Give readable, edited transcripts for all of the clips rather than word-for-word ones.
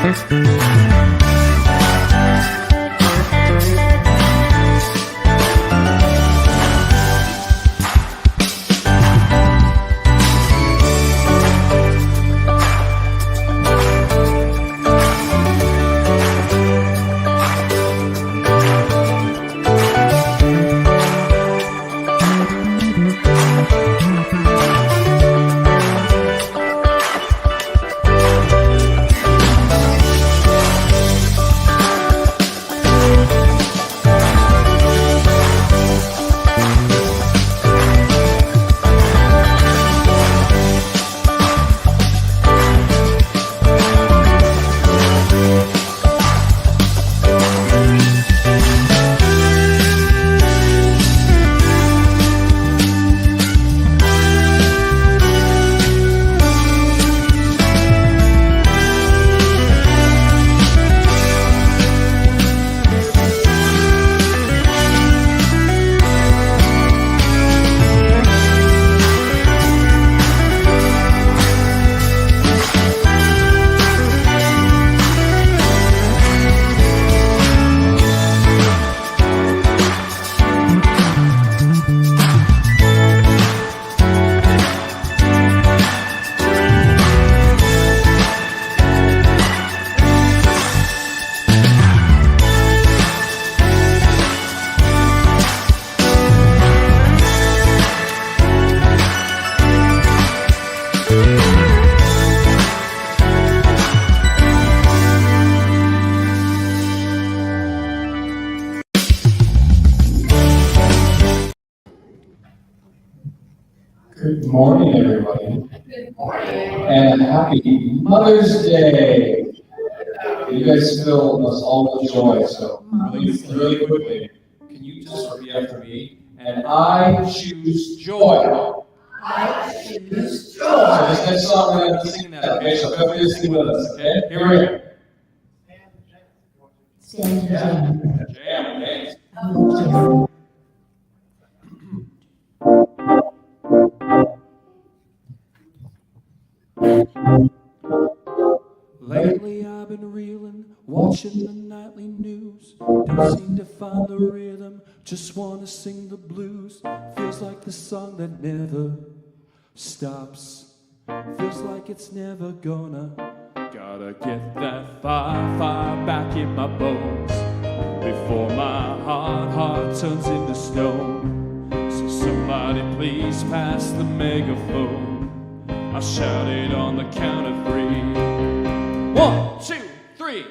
Good morning, everybody. Good morning. And happy Mother's Day. You guys fill us all with joy, so really quickly, can you just repeat after me? And I choose joy. I choose So joy. this next song, we're going to sing that, okay? So feel free to sing with us, okay? Here we go. Stand jam. Jam, okay? Lately I've been reeling, watching the nightly news. Don't seem to find the rhythm, just wanna sing the blues. Feels like the song that never stops. Feels like it's never gonna. Gotta get that fire back in my bones before my heart turns into stone. So somebody please pass the megaphone. I'll shout it on the count of 3. 1, 2, 3.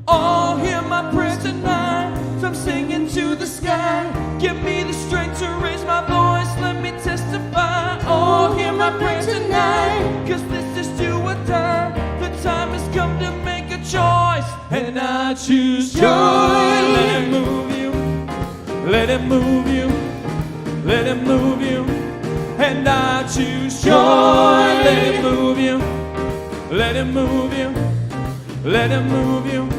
Oh, hear my prayer tonight. I'm singing to the sky. Give me the strength to raise my voice. Let me testify. Oh, hear my prayer tonight. 'Cause this is do or die. The time has come to make a choice. And I choose joy. Let it move you. Let it move you. Let it move you. And I choose joy. Let it move you. Let it move you. Let it move you.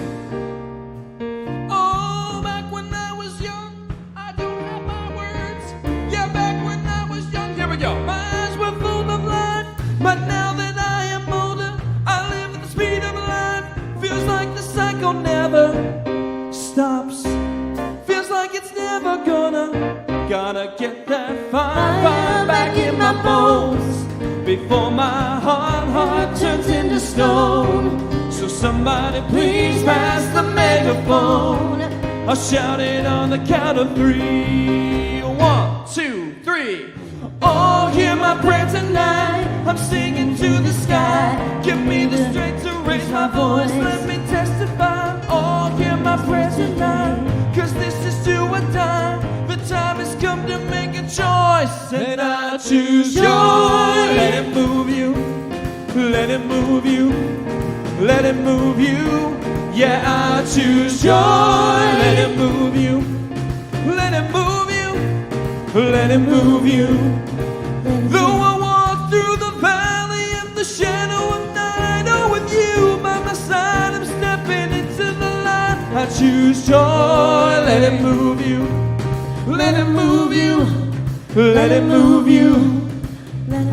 Oh, back when I was young, I don't have my words. Yeah, back when I was young, here we go. My eyes were full of life, but now that I am older, I live at the speed of light. Feels like the cycle never stops. Feels like it's never gonna get that fire back in my bones before my heart turns into stone. So somebody please pass the megaphone. I'll shout it on the count of 3. 1, 2, 3. Oh, hear my prayer tonight. I'm singing to the sky. Give me the strength to raise my voice. Let me testify. Oh, hear my prayer tonight. 'Cause this is do or die. The time has come to make a choice. And I choose joy. Let it move you. Let it move you. Let it move you. Yeah, I choose joy. Let it move you. Let it move you. Let it move you. Though I walk through the valley of the shadow of night, oh, with you by my side, I'm stepping into the light. I choose joy. Let it move you. Let it move you. Let it move you.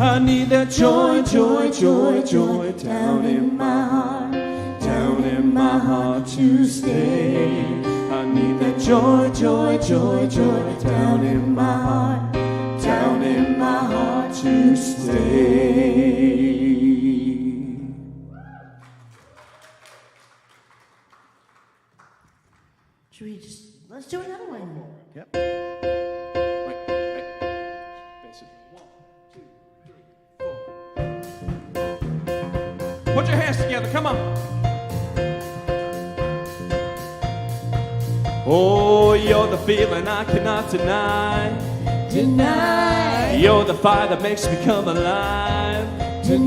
I need that joy, joy, joy, joy down in my heart, down in my heart to stay. I need that joy, joy, joy, joy down in my heart, down in my heart to stay. Should we just, let's do another one. Yep. Wait. Basic. 1, 2, 3, 4. Put your hands together, come on. Oh, you're the feeling I cannot deny. You're the fire that makes me come alive. It's a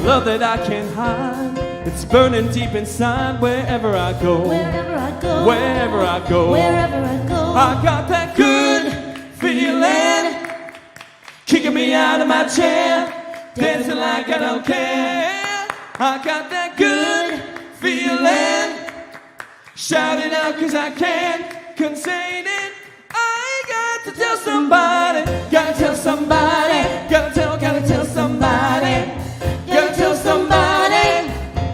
love that I can't hide. It's burning deep inside wherever I go. Wherever I go. Wherever I go. Wherever I go. I got that good feeling kicking me out of my chair, dancing like I don't care. I got that good feeling, shouting out 'cause I can't contain it. I got to tell somebody, gotta tell somebody, gotta tell somebody, gotta tell somebody.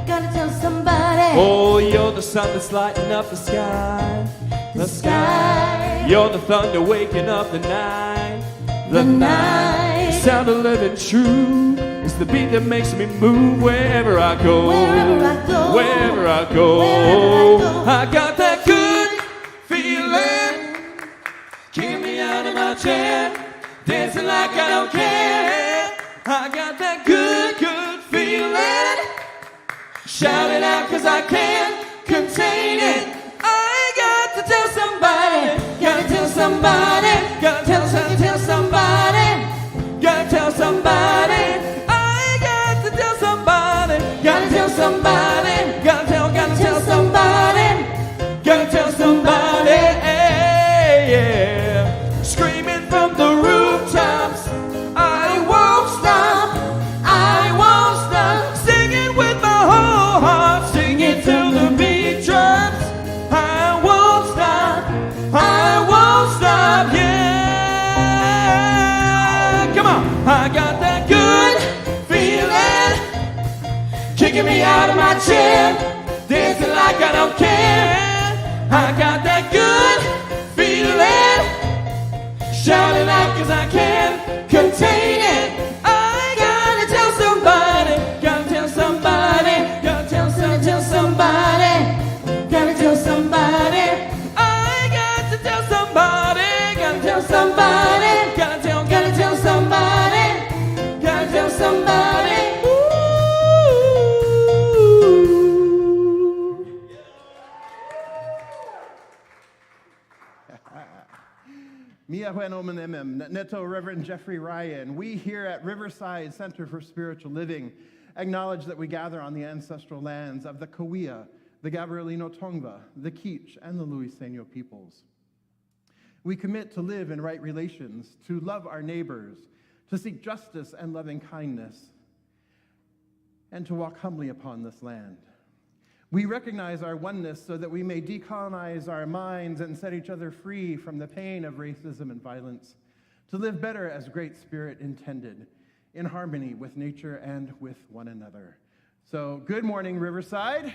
Gotta tell somebody. Oh, you're the sun that's lighting up the sky. The sky. You're the thunder waking up the night. The night. Sound of living true. It's the beat that makes me move wherever I go. Wherever I go. Wherever I go. Wherever I go. I got that good feeling. Get me out of my chair, dancing like I don't care. I got that good feeling. Shout it out 'cause I can't contain it. I got to tell somebody, gotta tell somebody, gotta tell somebody, gotta tell somebody. I got to tell somebody, gotta tell somebody, gotta tell somebody, gotta tell somebody. Yeah. Screaming from the rooftops, I won't stop, I won't stop. Singing with my whole heart, singing till the beat drops. I won't stop, yeah. Come on, I got that good feeling, kicking me out of my chair, dancing like I don't care. I got that good feeling, shouting out 'cause I can't contain it. I gotta tell somebody, gotta tell somebody, gotta tell somebody, gotta tell somebody. I got to tell somebody, gotta tell somebody, gotta tell somebody, gotta tell somebody. Ooh. Mia Huenomen Emem, Neto Reverend Jeffrey Ryan. We here at Riverside Center for Spiritual Living acknowledge that we gather on the ancestral lands of the Kauai, the Gabrielino Tongva, the Kizh, and the Luiseno peoples. We commit to live in right relations, to love our neighbors, to seek justice and loving kindness, and to walk humbly upon this land. We recognize our oneness so that we may decolonize our minds and set each other free from the pain of racism and violence, to live better as Great Spirit intended, in harmony with nature and with one another. So, good morning, Riverside.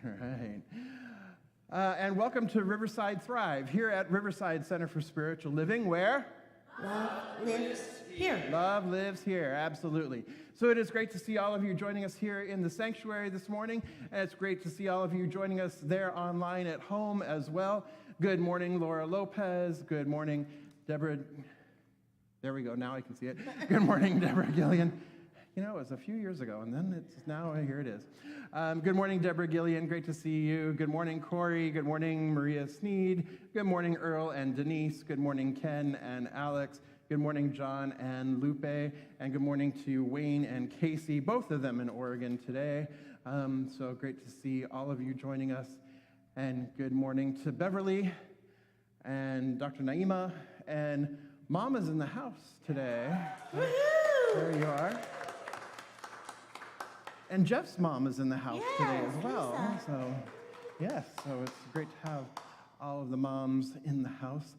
All right. And welcome to Riverside Thrive, here at Riverside Center for Spiritual Living, where? Love lives here. Love lives here, absolutely. So it is great to see all of you joining us here in the sanctuary this morning, and it's great to see all of you joining us there online at home as well. Good morning, Laura Lopez. Good morning, Deborah. There we go, now I can see it. Good morning, Deborah Gillian. You know, it was a few years ago, and then it's now, here it is. Good morning, Deborah Gillian. Great to see you. Good morning, Corey. Good morning, Maria Sneed. Good morning, Earl and Denise. Good morning, Ken and Alex. Good morning, John and Lupe. And good morning to Wayne and Casey, both of them in Oregon today. So great to see all of you joining us. And good morning to Beverly and Dr. Naima. And Mom is in the house today. Woohoo! There you are. And Jeff's mom is in the house today as well. Lisa. So, yes, so it's great to have all of the moms in the house.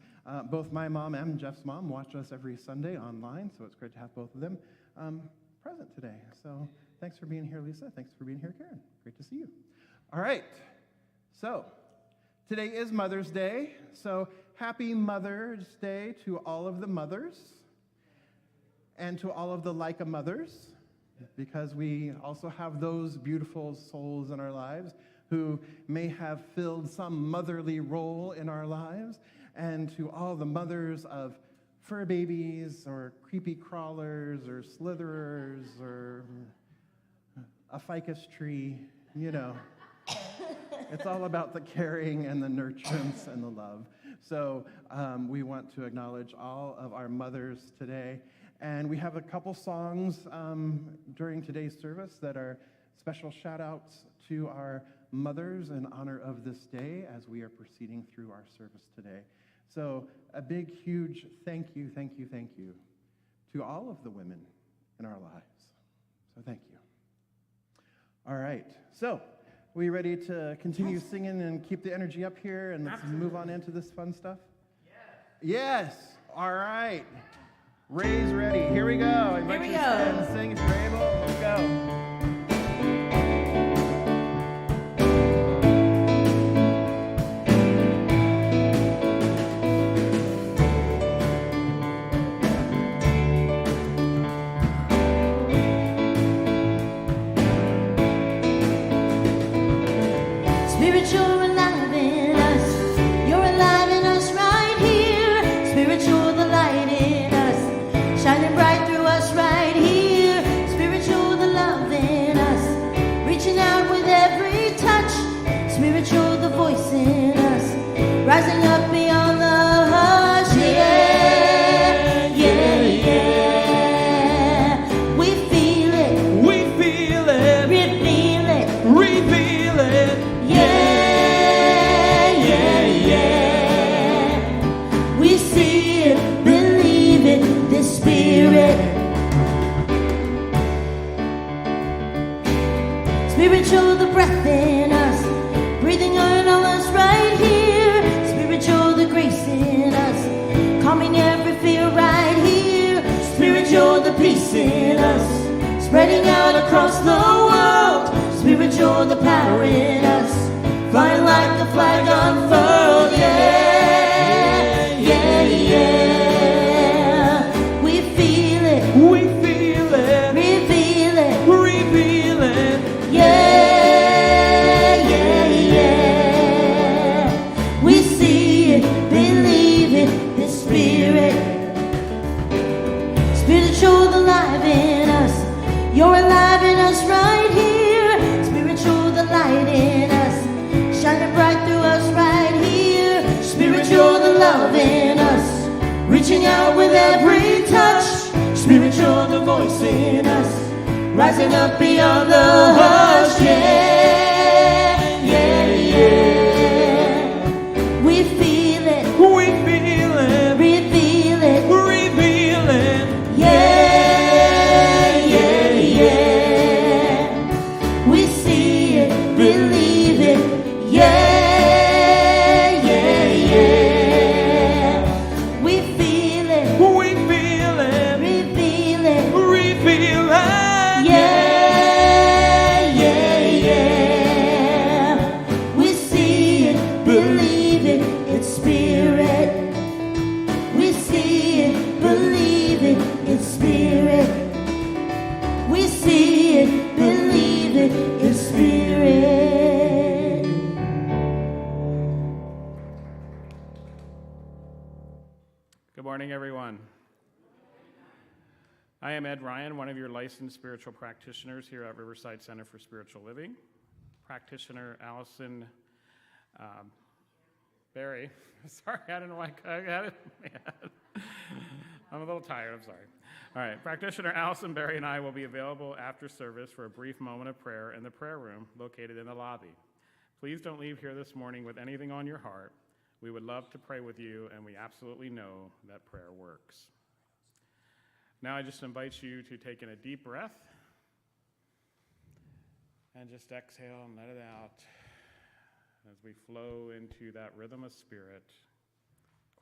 Both my mom and Jeff's mom watch us every Sunday online, so it's great to have both of them present today. So thanks for being here, Lisa. Thanks for being here, Karen. Great to see you. All right. So today is Mother's Day. So happy Mother's Day to all of the mothers and to all of the like-a-mothers, because we also have those beautiful souls in our lives who may have filled some motherly role in our lives, and to all the mothers of fur babies or creepy crawlers or slitherers or a ficus tree, you know. It's all about the caring and the nurturance and the love. So we want to acknowledge all of our mothers today. And we have a couple songs during today's service that are special shout-outs to our mothers in honor of this day as we are proceeding through our service today. So a big, huge thank you to all of the women in our lives. So thank you. All right. So we ready to continue singing and keep the energy up here and let's move on into this fun stuff? Yes. All right. Ray's ready. Here we go. I invite you to stand and sing if you're able. Let's go. Rising up beyond the hush, yeah, yeah, yeah. We feel it, We feel it, reveal it, reveal it. yeah, yeah, yeah. We see it, believe it, the Spirit. Spirit, show the breath in us, breathing on us right here. Grace in us, calming every fear right here. Spirit, you're the peace in us, spreading out across the world. Spirit, you're the power in us, flying like the flag unfurled. Yeah, yeah, yeah. We feel it, We feel it, reveal it, reveal it. yeah, yeah, yeah. We see it, believe it, the Spirit. Spirit, you're alive in us. You're alive in us right here. Spirit, you're the light in us, shining bright through us right here. Spirit, you're the love in us, reaching out with every touch. Spirit, you're the voice in us, rising up beyond the hush. Yeah, yeah, yeah. We feel it, We feel it, reveal it, reveal it. yeah, yeah, yeah. We see it, believe it, yeah, yeah, yeah. We feel it, We feel it, reveal it, reveal it. yeah, yeah, yeah. We see it, believe it, it's Spirit. We see it, believe it, it's Spirit. We see it, believe it, it's Spirit. Good morning, everyone. I am Ed Ryan, one of your licensed spiritual practitioners here at Riverside Center for Spiritual Living. Practitioner Allison Barry. Sorry, I don't know why I had it. I'm a little tired, I'm sorry. All right, practitioner Allison Barry and I will be available after service for a brief moment of prayer in the prayer room located in the lobby. Please don't leave here this morning with anything on your heart. We would love to pray with you, and we absolutely know that prayer works. Now I just invite you to take in a deep breath and just exhale and let it out as we flow into that rhythm of spirit.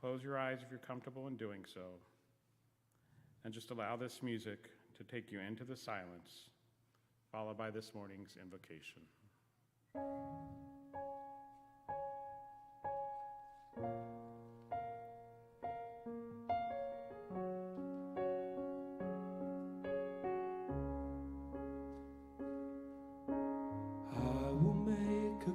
Close your eyes if you're comfortable in doing so, and just allow this music to take you into the silence, followed by this morning's invocation. I will make a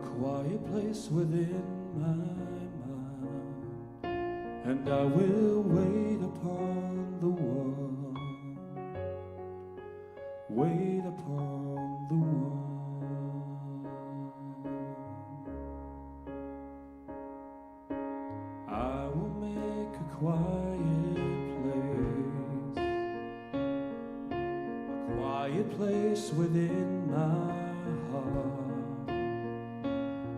quiet place within my mind, and I will wait upon the one, wait upon the one. I will make a quiet place within my heart,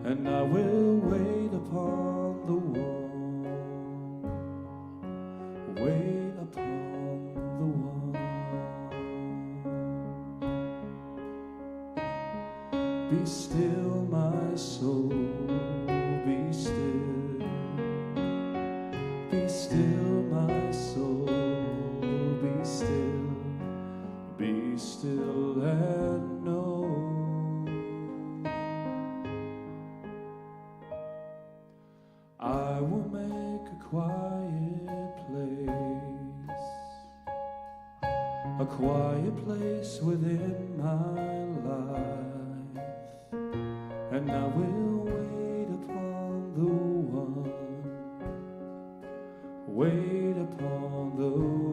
and I will wait upon the one, wait upon the one. Be still, my soul, be still. Be still, my soul, be still. Be still and know I will make a quiet place within my life, and I will wait upon the one, wait upon the one.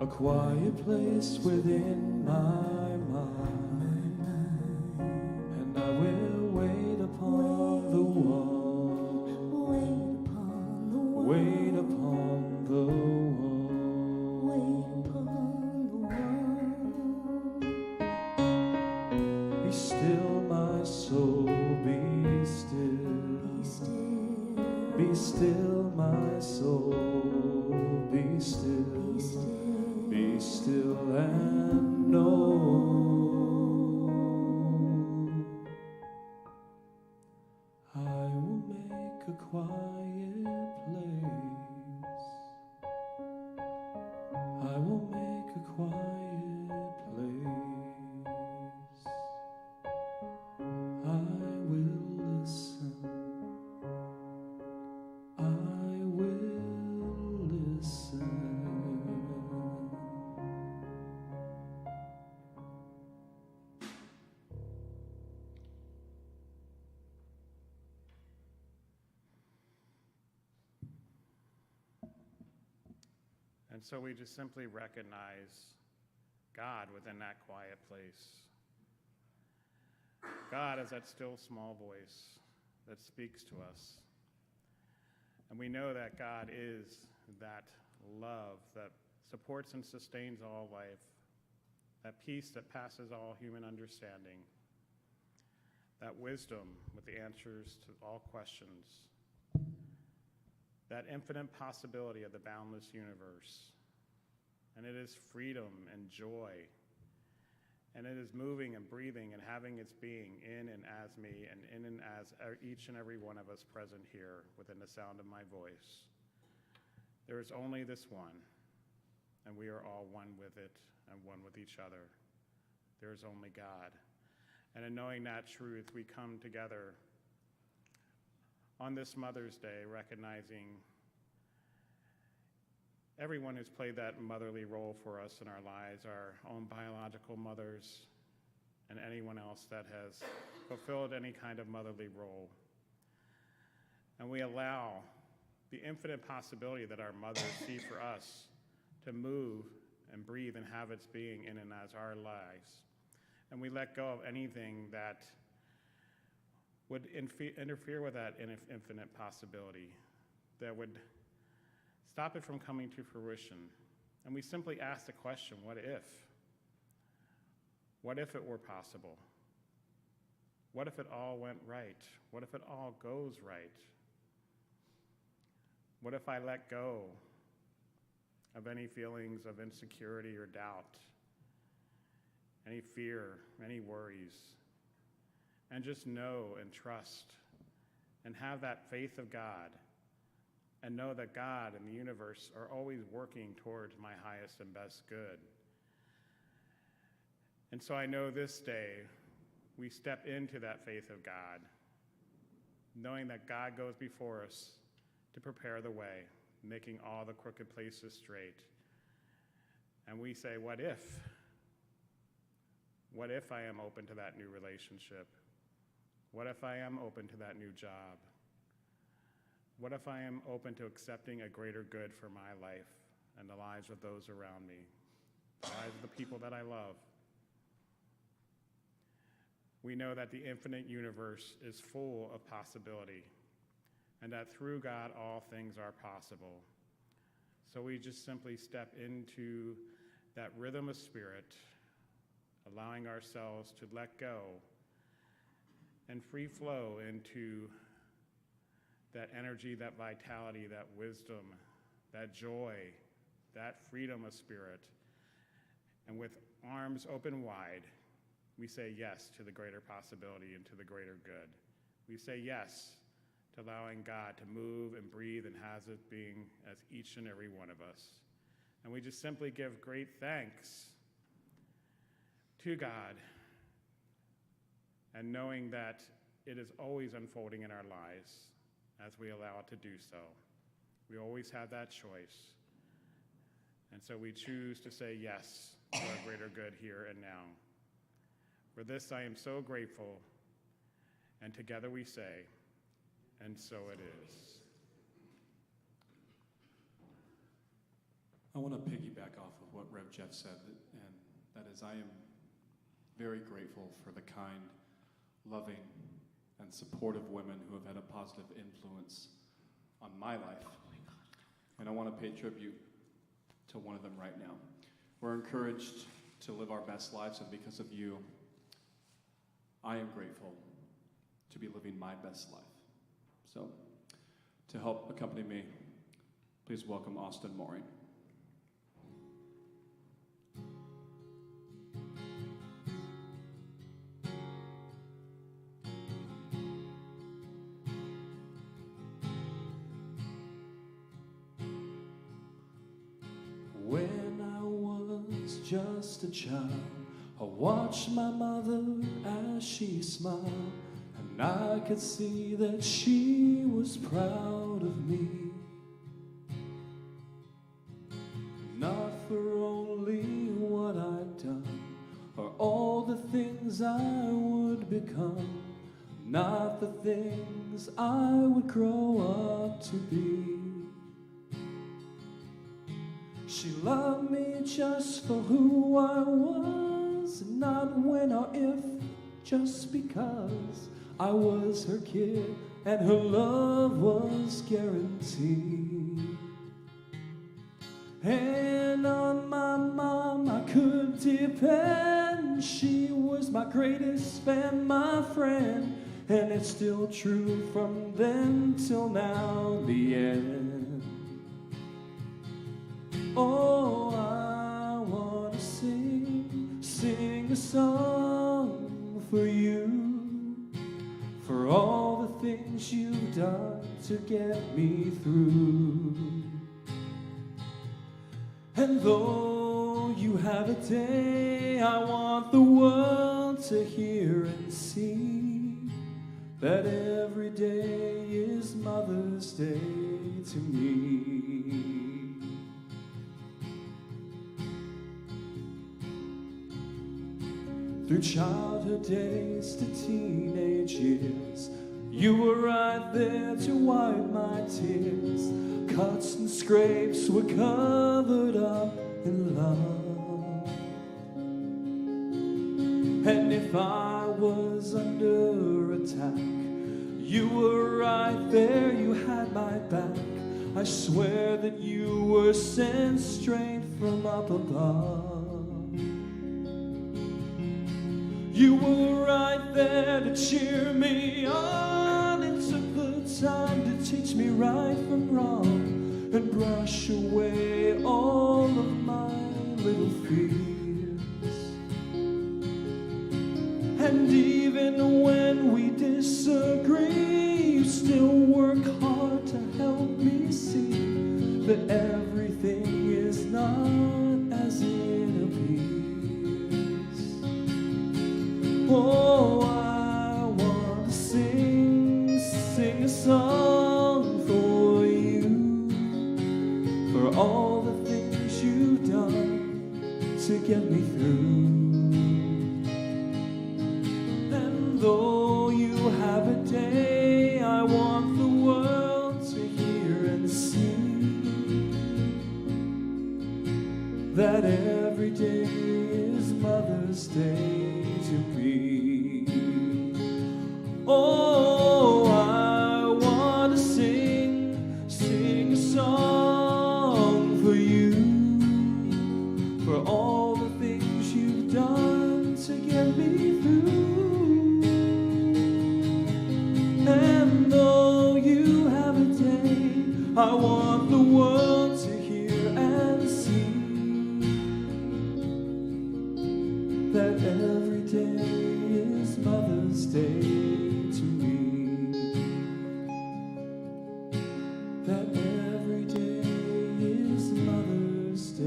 A quiet place within my mind, and I will wait upon the one, wait upon the one. Be still, my soul, be still. Be still, my soul, be still. Be still and know I will make a quiet place. I will make a quiet place. I will listen. I will listen. And so we just simply recognize God within that quiet place. God is that still small voice that speaks to us. And we know that God is that love that supports and sustains all life, that peace that passes all human understanding, that wisdom with the answers to all questions, that infinite possibility of the boundless universe. And it is freedom and joy. And it is moving and breathing and having its being in and as me and in and as each and every one of us present here within the sound of my voice. There is only this one, and we are all one with it and one with each other. There is only God. And in knowing that truth, we come together on this Mother's Day, recognizing everyone who's played that motherly role for us in our lives, our own biological mothers, and anyone else that has fulfilled any kind of motherly role. And we allow the infinite possibility that our mothers see for us to move and breathe and have its being in and as our lives. And we let go of anything that would interfere with that infinite possibility. that would stop it from coming to fruition. And we simply ask the question, what if? What if it were possible? What if it all went right? What if it all goes right? What if I let go of any feelings of insecurity or doubt, any fear, any worries, and just know and trust and have that faith of God and know that God and the universe are always working towards my highest and best good. And so I know this day we step into that faith of God, knowing that God goes before us to prepare the way, making all the crooked places straight. And we say, what if? What if I am open to that new relationship? What if I am open to that new job? What if I am open to accepting a greater good for my life and the lives of those around me, the lives of the people that I love? We know that the infinite universe is full of possibility, and that through God all things are possible. So we just simply step into that rhythm of spirit, allowing ourselves to let go and free flow into that energy, that vitality, that wisdom, that joy, that freedom of spirit. And with arms open wide, we say yes to the greater possibility and to the greater good. We say yes to allowing God to move and breathe and has it being as each and every one of us. And we just simply give great thanks to God, and knowing that it is always unfolding in our lives as we allow it to do so. We always have that choice. And so we choose to say yes to our greater good here and now. For this I am so grateful, and together we say, and so it is. I want to piggyback off of what Rev Jeff said, and that is I am very grateful for the kind, loving, and supportive women who have had a positive influence on my life. And I want to pay tribute to one of them right now. We're encouraged to live our best lives, and because of you, I am grateful to be living my best life. So, to help accompany me, please welcome Austin Mooring. When I was just a child, I watched my mother as she smiled, and I could see that she was proud of me. Not for only what I'd done, or all the things I would become, not the things I would grow up to be. She loved me just for who I was, not when or if, just because I was her kid and her love was guaranteed. And on my mom I could depend. She was my greatest fan, my friend, and it's still true from then till now, the end. Oh, I wanna sing a song for you, for all the things you've done to get me through. And though you have a day, I want the world to hear and see that every day is Mother's Day to me. Through childhood days to teenage years, you were right there to wipe my tears. Cuts and scrapes were covered up in love. And if I was under attack, you were right there, you had my back. I swear that you were sent straight from up above. You were right there to cheer me on. It took the time to teach me right from wrong and brush away all of my little fears. And even when we disagree, you still work hard to help me see that everything is not as it appears. Oh, I want to sing a song for you, for all the things you've done to get me through. And though you have a day, I want the world to hear and see that every day is Mother's Day to be. Oh, I want to sing a song for you, for all the things you've done to get me through. And though you have a day, I want the world to hear and see that every day is Mother's Day to me. That every day is Mother's Day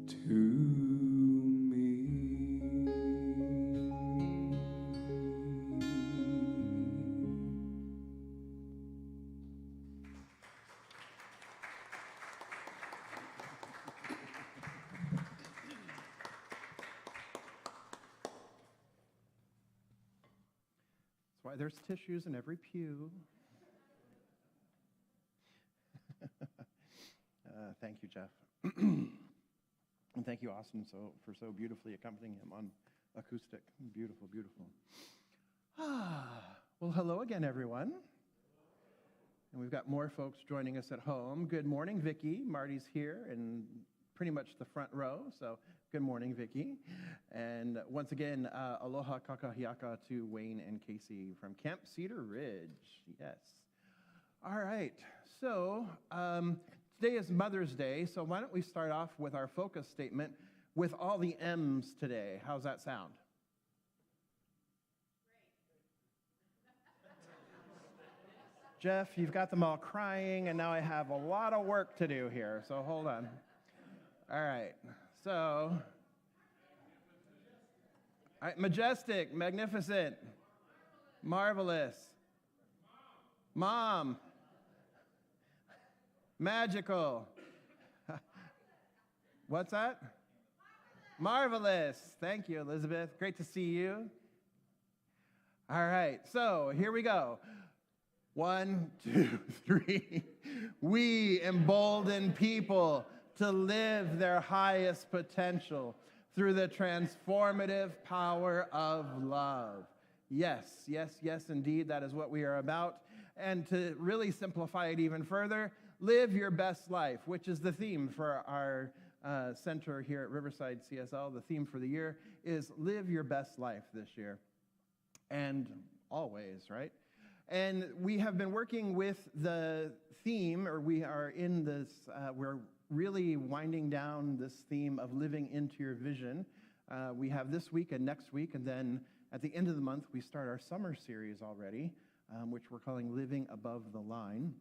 to me. That's why there's tissues in every pew. Thank you, Jeff. And thank you, Austin, for so beautifully accompanying him on acoustic. Beautiful, beautiful. Well, hello again, everyone. And we've got more folks joining us at home. Good morning, Vicki. Marty's here in pretty much the front row, so good morning, Vicki. And once again, aloha kakahiaka to Wayne and Casey from Camp Cedar Ridge. Yes. All right, so today is Mother's Day, so why don't we start off with our focus statement with all the M's today. How's that sound? Jeff, you've got them all crying, and now I have a lot of work to do here, so hold on. All right, so, all right, majestic, magnificent, marvelous, mom, magical. What's that? Marvelous. Thank you, Elizabeth. Great to see you. All right, so here we go. 1, 2, 3. We embolden people to live their highest potential through the transformative power of love. Yes, yes, yes, indeed, that is what we are about. And to really simplify it even further, live your best life, which is the theme for our center here at Riverside CSL. The theme for the year is live your best life this year. And always, right? And we have been working with the theme, or we are in this, we're really winding down this theme of living into your vision. We have this week and next week, and then at the end of the month, we start our summer series already, which we're calling Living Above the Line.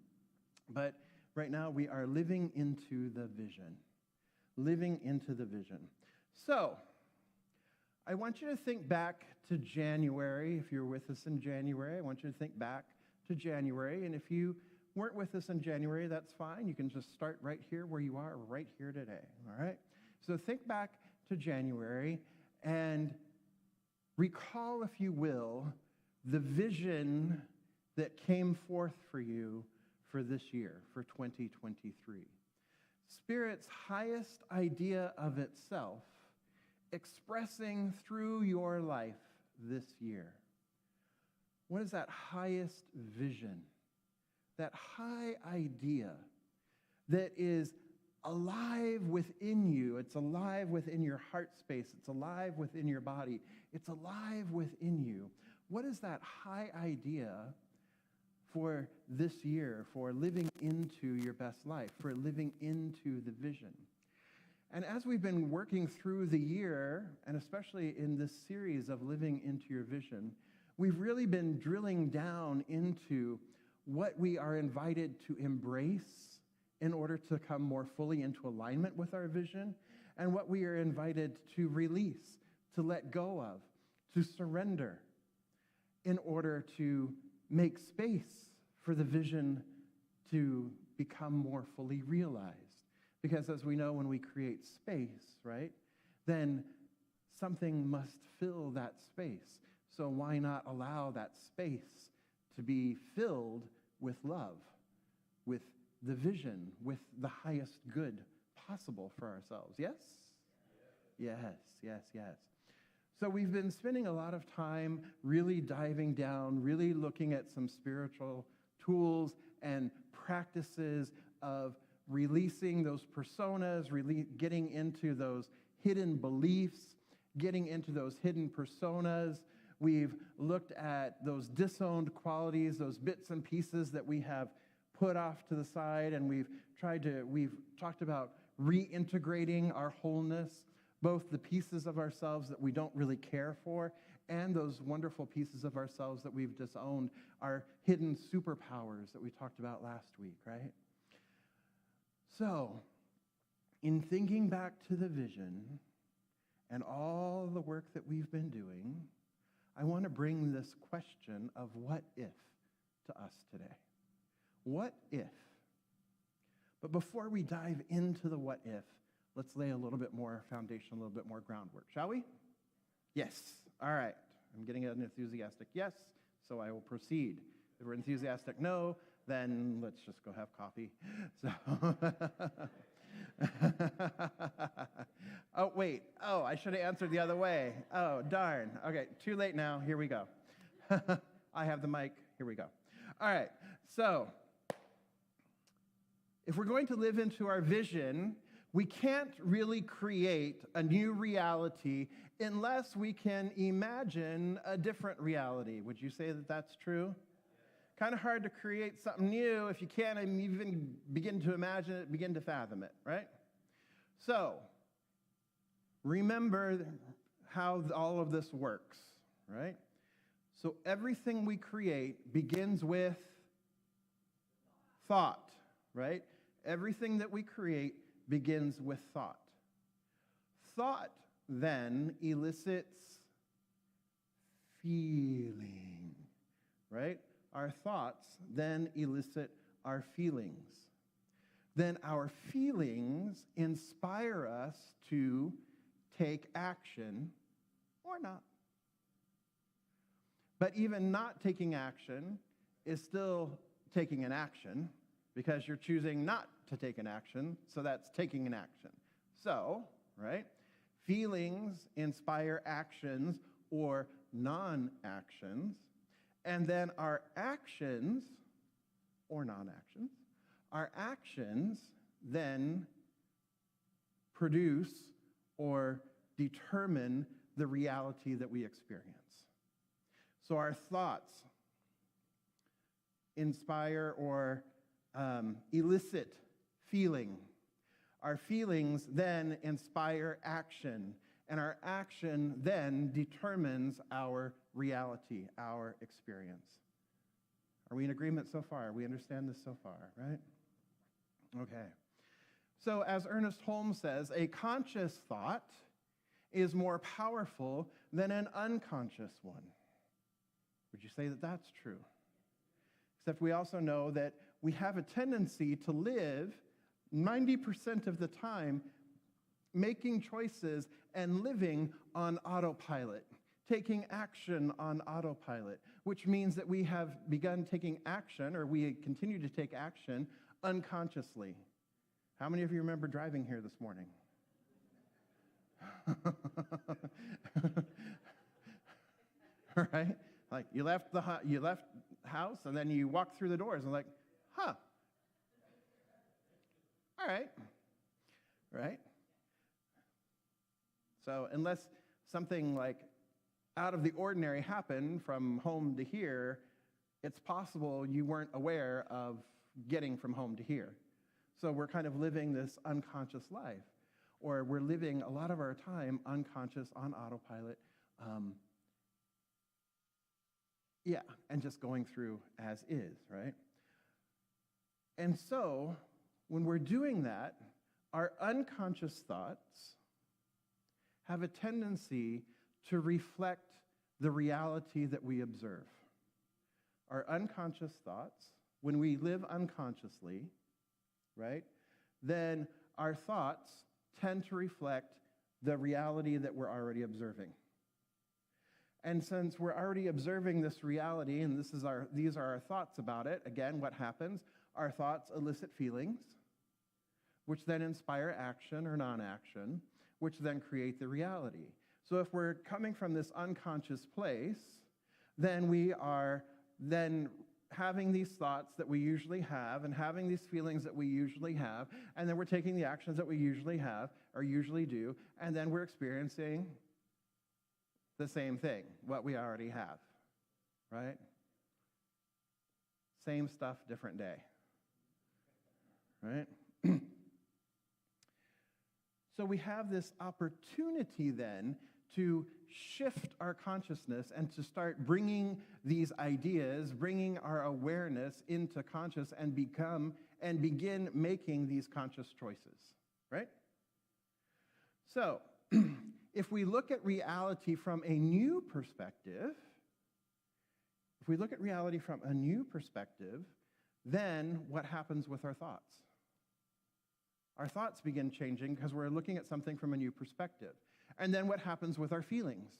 But right now, we are living into the vision. Living into the vision. So, I want you to think back to January. If you're with us in January, I want you to think back to January. And if you weren't with us in January, that's fine. You can just start right here where you are, right here today. All right? So think back to January and recall, if you will, the vision that came forth for you for this year, for 2023. Spirit's highest idea of itself expressing through your life this year. What is that highest vision that high idea that is alive within you. It's alive within your heart space. It's alive within your body. It's alive within you. What is that high idea for this year, for living into your best life, for living into the vision? And as we've been working through the year, and especially in this series of Living into Your Vision, we've really been drilling down into what we are invited to embrace in order to come more fully into alignment with our vision, and what we are invited to release, to let go of, to surrender, in order to make space for the vision to become more fully realized. Because as we know, when we create space, right, then something must fill that space. So why not allow that space to be filled with love, with the vision, with the highest good possible for ourselves? Yes? Yes, yes, yes. So we've been spending a lot of time really diving down, really looking at some spiritual tools and practices of releasing those personas, getting into those hidden beliefs, getting into those hidden personas. We've looked at those disowned qualities, those bits and pieces that we have put off to the side, and we've talked about reintegrating our wholeness, both the pieces of ourselves that we don't really care for and those wonderful pieces of ourselves that we've disowned, our hidden superpowers that we talked about last week, right? So, in thinking back to the vision and all the work that we've been doing, I want to bring this question of what if to us today. What if? But before we dive into the what if, let's lay a little bit more foundation, a little bit more groundwork, shall we? Yes. All right. I'm getting an enthusiastic yes, so I will proceed. If we're enthusiastic no, then let's just go have coffee. Oh, wait. Oh, I should have answered the other way. Oh, darn. Okay, too late now. Here we go. I have the mic. Here we go. All right. So, if we're going to live into our vision, we can't really create a new reality unless we can imagine a different reality. Would you say that that's true? Kind of hard to create something new if you can't even begin to imagine it, begin to fathom it, right? So, remember how all of this works, right? So everything we create begins with thought, right? Everything that we create begins with thought. Thought then elicits feeling, right? Our thoughts then elicit our feelings. Then our feelings inspire us to take action or not. But even not taking action is still taking an action because you're choosing not to take an action, so that's taking an action. So, right, feelings inspire actions or non-actions, and then our actions or non-actions, our actions then produce or determine the reality that we experience. So our thoughts inspire or elicit feeling. Our feelings then inspire action, and our action then determines our reality, our experience. Are we in agreement so far? We understand this so far, right? Okay. So as Ernest Holmes says, a conscious thought is more powerful than an unconscious one. Would you say that that's true? Except we also know that we have a tendency to live 90% of the time making choices and living on autopilot, taking action on autopilot, which means that we have begun taking action, or we continue to take action unconsciously. How many of you remember driving here this morning? Right? Like you left house and then you walked through the doors and like, huh. All right. Right? So unless something like out of the ordinary happened from home to here, it's possible you weren't aware of getting from home to here. So we're kind of living this unconscious life, or we're living a lot of our time unconscious on autopilot. And just going through as is, right? And so when we're doing that, our unconscious thoughts have a tendency to reflect the reality that we observe. Our unconscious thoughts, when we live unconsciously, right, then our thoughts tend to reflect the reality that we're already observing. And since we're already observing this reality, and these are our thoughts about it, again, what happens? Our thoughts elicit feelings, which then inspire action or non-action, which then create the reality. So if we're coming from this unconscious place, then we are then having these thoughts that we usually have and having these feelings that we usually have, and then we're taking the actions that we usually have or usually do, and then we're experiencing the same thing, what we already have, right? Same stuff, different day, right? So we have this opportunity then to shift our consciousness and to start bringing these ideas, bringing our awareness into conscious and begin making these conscious choices, right? So if we look at reality from a new perspective, then what happens with our thoughts? Our thoughts begin changing because we're looking at something from a new perspective. And then what happens with our feelings?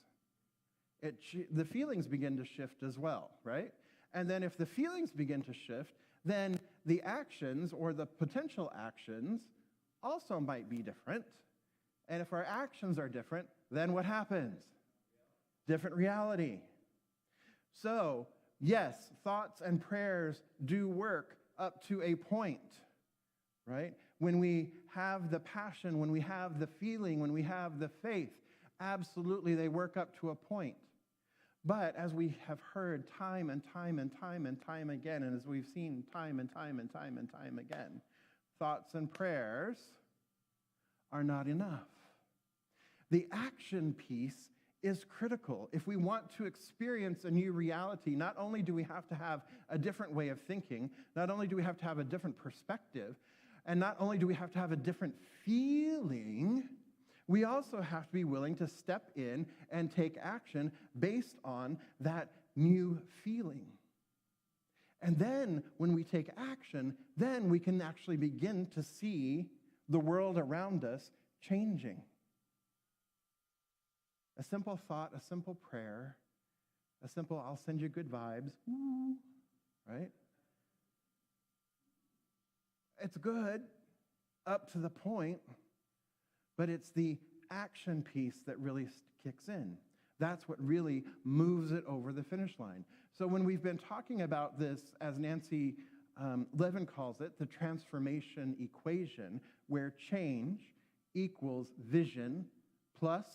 The feelings begin to shift as well, right? And then if the feelings begin to shift, then the actions or the potential actions also might be different. And if our actions are different, then what happens? Different reality. So, yes, thoughts and prayers do work up to a point, right? When we have the passion, when we have the feeling, when we have the faith, absolutely they work up to a point. But as we have heard time and time and time and time again, and as we've seen time and time and time and time again, thoughts and prayers are not enough. The action piece is critical. If we want to experience a new reality, not only do we have to have a different way of thinking, not only do we have to have a different perspective, and not only do we have to have a different feeling, we also have to be willing to step in and take action based on that new feeling. And then when we take action, then we can actually begin to see the world around us changing. A simple thought, a simple prayer, a simple I'll send you good vibes, right? It's good up to the point, but it's the action piece that really kicks in. That's what really moves it over the finish line. So when we've been talking about this, as Nancy Levin calls it, the transformation equation, where change equals vision plus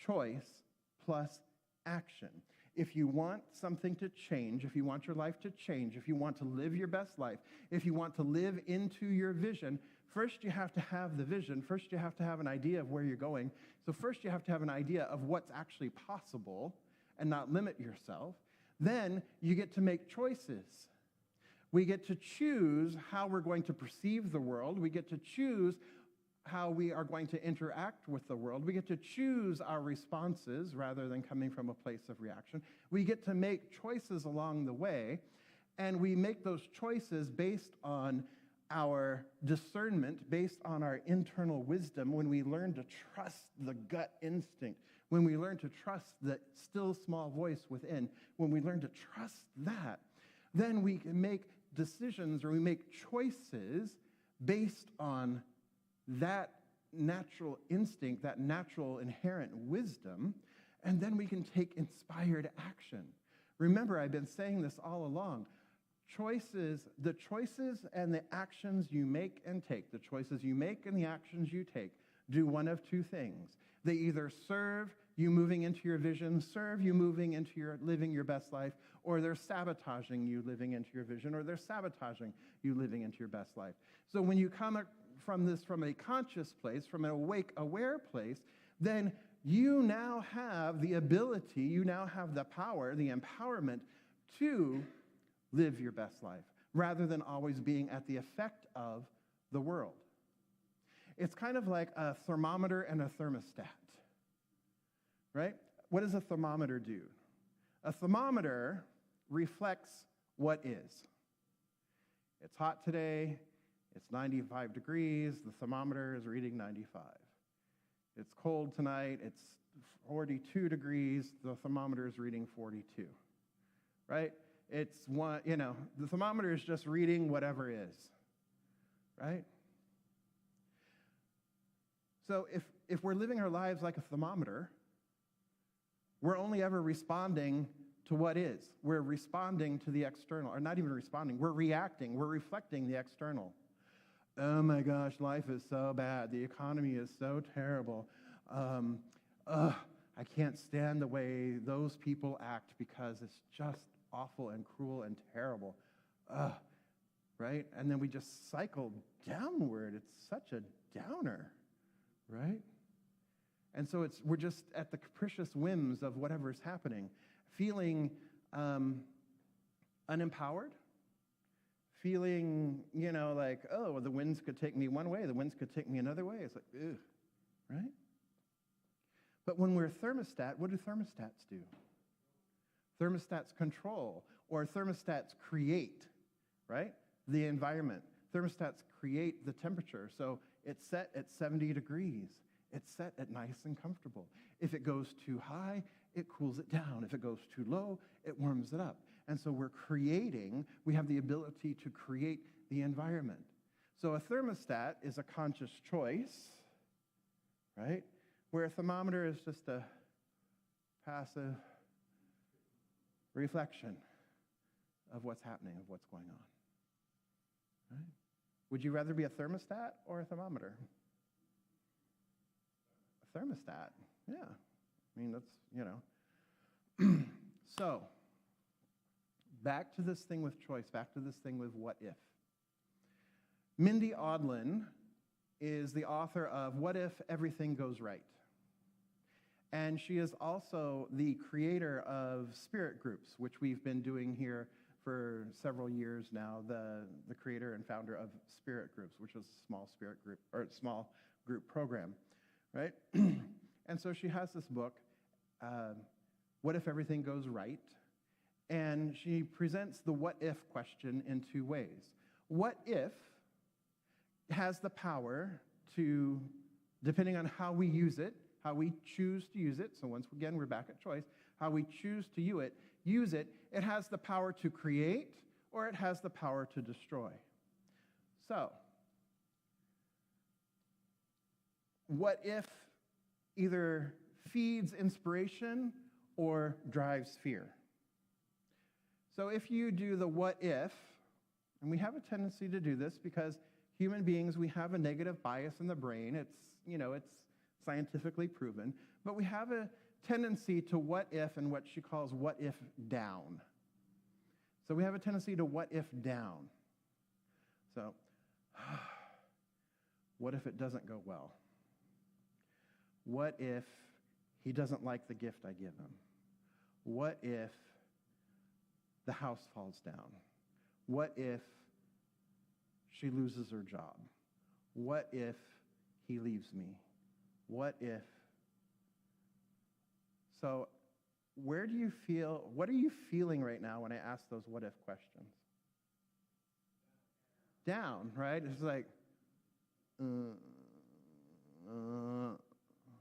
choice plus action. If you want something to change, if you want your life to change, if you want to live your best life, if you want to live into your vision, first you have to have the vision. First you have to have an idea of where you're going. So first you have to have an idea of what's actually possible and not limit yourself. Then you get to make choices. We get to choose how we're going to perceive the world. We get to choose how we are going to interact with the world. We get to choose our responses rather than coming from a place of reaction. We get to make choices along the way, and we make those choices based on our discernment, based on our internal wisdom, when we learn to trust the gut instinct, when we learn to trust the still small voice within, when we learn to trust that, then we can make decisions or we make choices based on that natural instinct, that natural inherent wisdom, and then we can take inspired action. Remember, I've been saying this all along. the choices and the actions you make and take, the choices you make and the actions you take, do one of two things. They either serve you moving into your vision, serve you moving into your living your best life, or they're sabotaging you living into your vision, or they're sabotaging you living into your best life. So when you come from this from a conscious place, from an awake, aware place, then you now have the ability, you now have the power, the empowerment to live your best life, rather than always being at the effect of the world. It's kind of like a thermometer and a thermostat, right? What does a thermometer do? A thermometer reflects what is. It's hot today, it's 95 degrees, the thermometer is reading 95. It's cold tonight, it's 42 degrees, the thermometer is reading 42, right? It's one, the thermometer is just reading whatever is, right? So if we're living our lives like a thermometer, we're only ever responding to what is. We're responding to the external, or not even responding, we're reacting, we're reflecting the external. Oh my gosh, life is so bad. The economy is so terrible. I can't stand the way those people act because it's just awful and cruel and terrible. Right? And then we just cycle downward. It's such a downer, right? And so we're just at the capricious whims of whatever's happening, feeling unempowered, feeling, like, oh, the winds could take me one way, the winds could take me another way. It's like, ugh, right? But when we're a thermostat, what do thermostats do? Thermostats control, or thermostats create, right? The environment. Thermostats create the temperature. So it's set at 70 degrees. It's set at nice and comfortable. If it goes too high, it cools it down. If it goes too low, it warms it up. And so we have the ability to create the environment. So a thermostat is a conscious choice, right? Where a thermometer is just a passive reflection of what's happening, of what's going on, right? Would you rather be a thermostat or a thermometer? A thermostat, yeah. I mean, that's, So, back to this thing with choice, back to this thing with what if. Mindy Audlin is the author of What If Everything Goes Right? And she is also the creator of spirit groups, which we've been doing here for several years now, the creator and founder of spirit groups, which is a small spirit group, or small group program, right? And so she has this book, What If Everything Goes Right? And she presents the what if question in two ways. What if has the power to, depending on how we use it, how we choose to use it, so once again we're back at choice, how we choose to use it, it has the power to create or it has the power to destroy. So, what if either feeds inspiration or drives fear? So if you do the what if, and we have a tendency to do this because human beings, we have a negative bias in the brain. It's scientifically proven, but we have a tendency to what if and what she calls what if down. So we have a tendency to what if down. So, what if it doesn't go well? What if he doesn't like the gift I give him? What if the house falls down? What if she loses her job? What if he leaves me? What if? So, what are you feeling right now when I ask those what if questions? Down, right? It's like,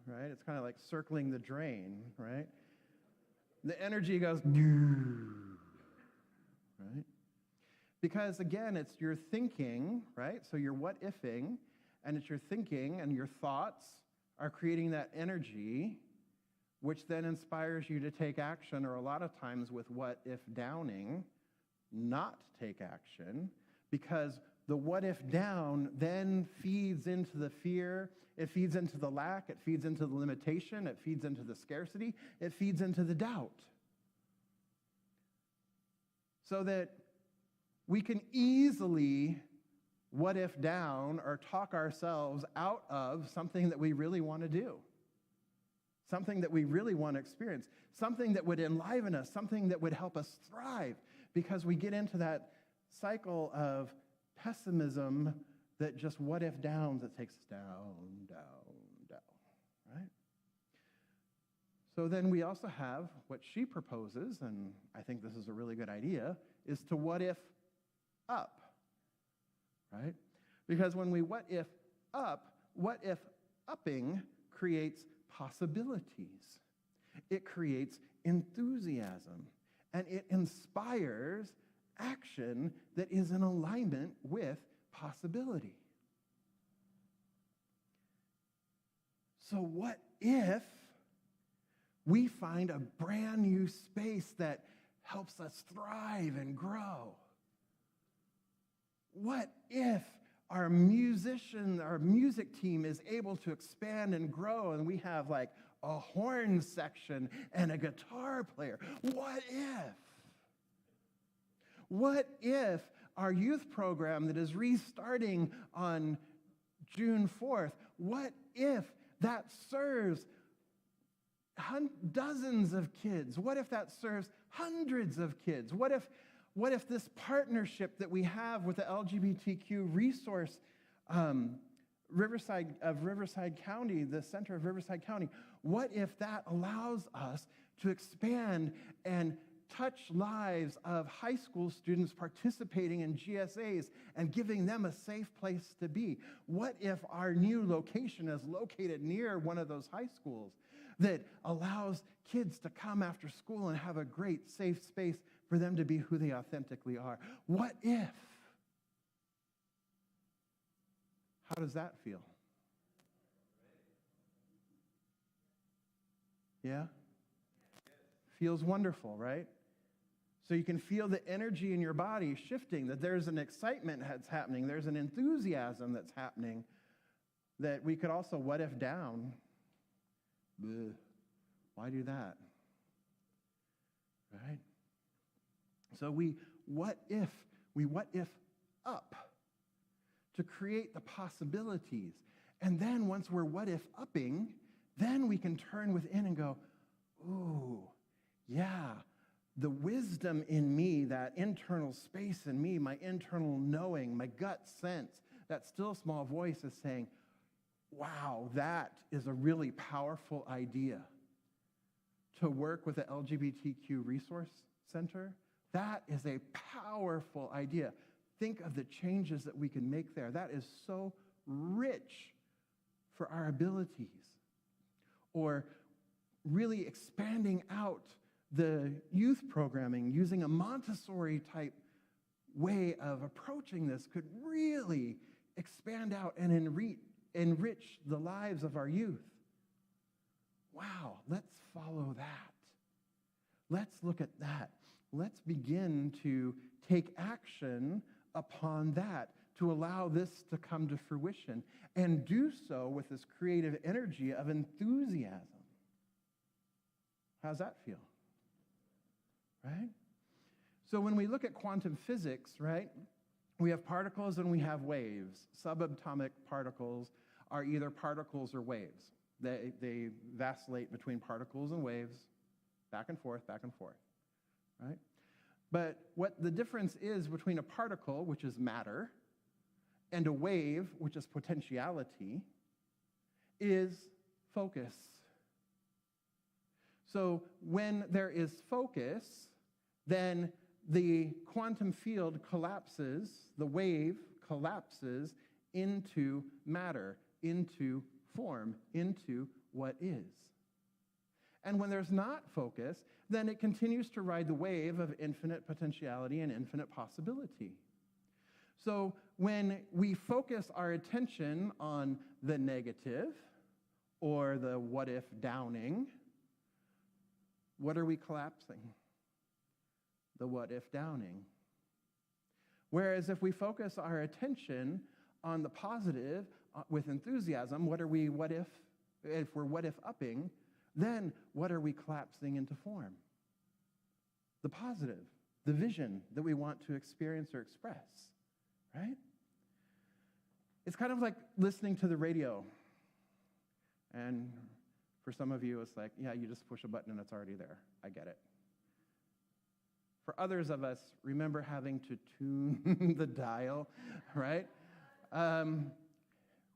right? It's kind of like circling the drain, right? The energy goes, right? Because again, it's your thinking, right? So you're what ifing, and it's your thinking and your thoughts are creating that energy, which then inspires you to take action, or a lot of times with what if downing, not take action, because the what if down then feeds into the fear, it feeds into the lack, it feeds into the limitation, it feeds into the scarcity, it feeds into the doubt. So that we can easily what if down or talk ourselves out of something that we really want to do, something that we really want to experience, something that would enliven us, something that would help us thrive, because we get into that cycle of pessimism that just what if downs, it takes us down, down, down, right? So then we also have what she proposes, and I think this is a really good idea, is to what if up, right? Because when we what if up, what if upping creates possibilities. It creates enthusiasm, and it inspires action that is in alignment with possibility. So what if we find a brand new space that helps us thrive and grow? What if our music team is able to expand and grow, and we have like a horn section and a guitar player? What if? What if our youth program that is restarting on June 4th, what if that serves dozens of kids? What if that serves hundreds of kids? What if this partnership that we have with the LGBTQ resource Riverside County, the center of Riverside County, what if that allows us to expand and touch lives of high school students participating in GSAs and giving them a safe place to be? What if our new location is located near one of those high schools that allows kids to come after school and have a great, safe space for them to be who they authentically are? What if? How does that feel? Yeah? Feels wonderful, right? So you can feel the energy in your body shifting, that there's an excitement that's happening, there's an enthusiasm that's happening, that we could also what if down. Bleh. Why do that? Right? So we what if up to create the possibilities. And then once we're what if upping, then we can turn within and go, ooh, yeah, the wisdom in me, that internal space in me, my internal knowing, my gut sense, that still small voice is saying, wow, that is a really powerful idea. To work with the LGBTQ Resource Center, that is a powerful idea. Think of the changes that we can make there. That is so rich for our abilities. Or really expanding out the youth programming using a Montessori type way of approaching this could really expand out and enrich the lives of our youth. Wow, let's follow that. Let's look at that. Let's begin to take action upon that to allow this to come to fruition, and do so with this creative energy of enthusiasm. How's that feel? Right? So when we look at quantum physics, right, we have particles and we have waves. Subatomic particles are either particles or waves. They vacillate between particles and waves, back and forth, right? But what the difference is between a particle, which is matter, and a wave, which is potentiality, is focus. So when there is focus, then the quantum field collapses, the wave collapses into matter, into form, into what is. And when there's not focus, then it continues to ride the wave of infinite potentiality and infinite possibility. So when we focus our attention on the negative or the what if downing, what are we collapsing? The what if downing. Whereas if we focus our attention on the positive with enthusiasm, what if we're what if upping, then what are we collapsing into form? The positive, the vision that we want to experience or express, right? It's kind of like listening to the radio. And for some of you, it's like, yeah, you just push a button and it's already there. I get it. For others of us, remember having to tune the dial, right?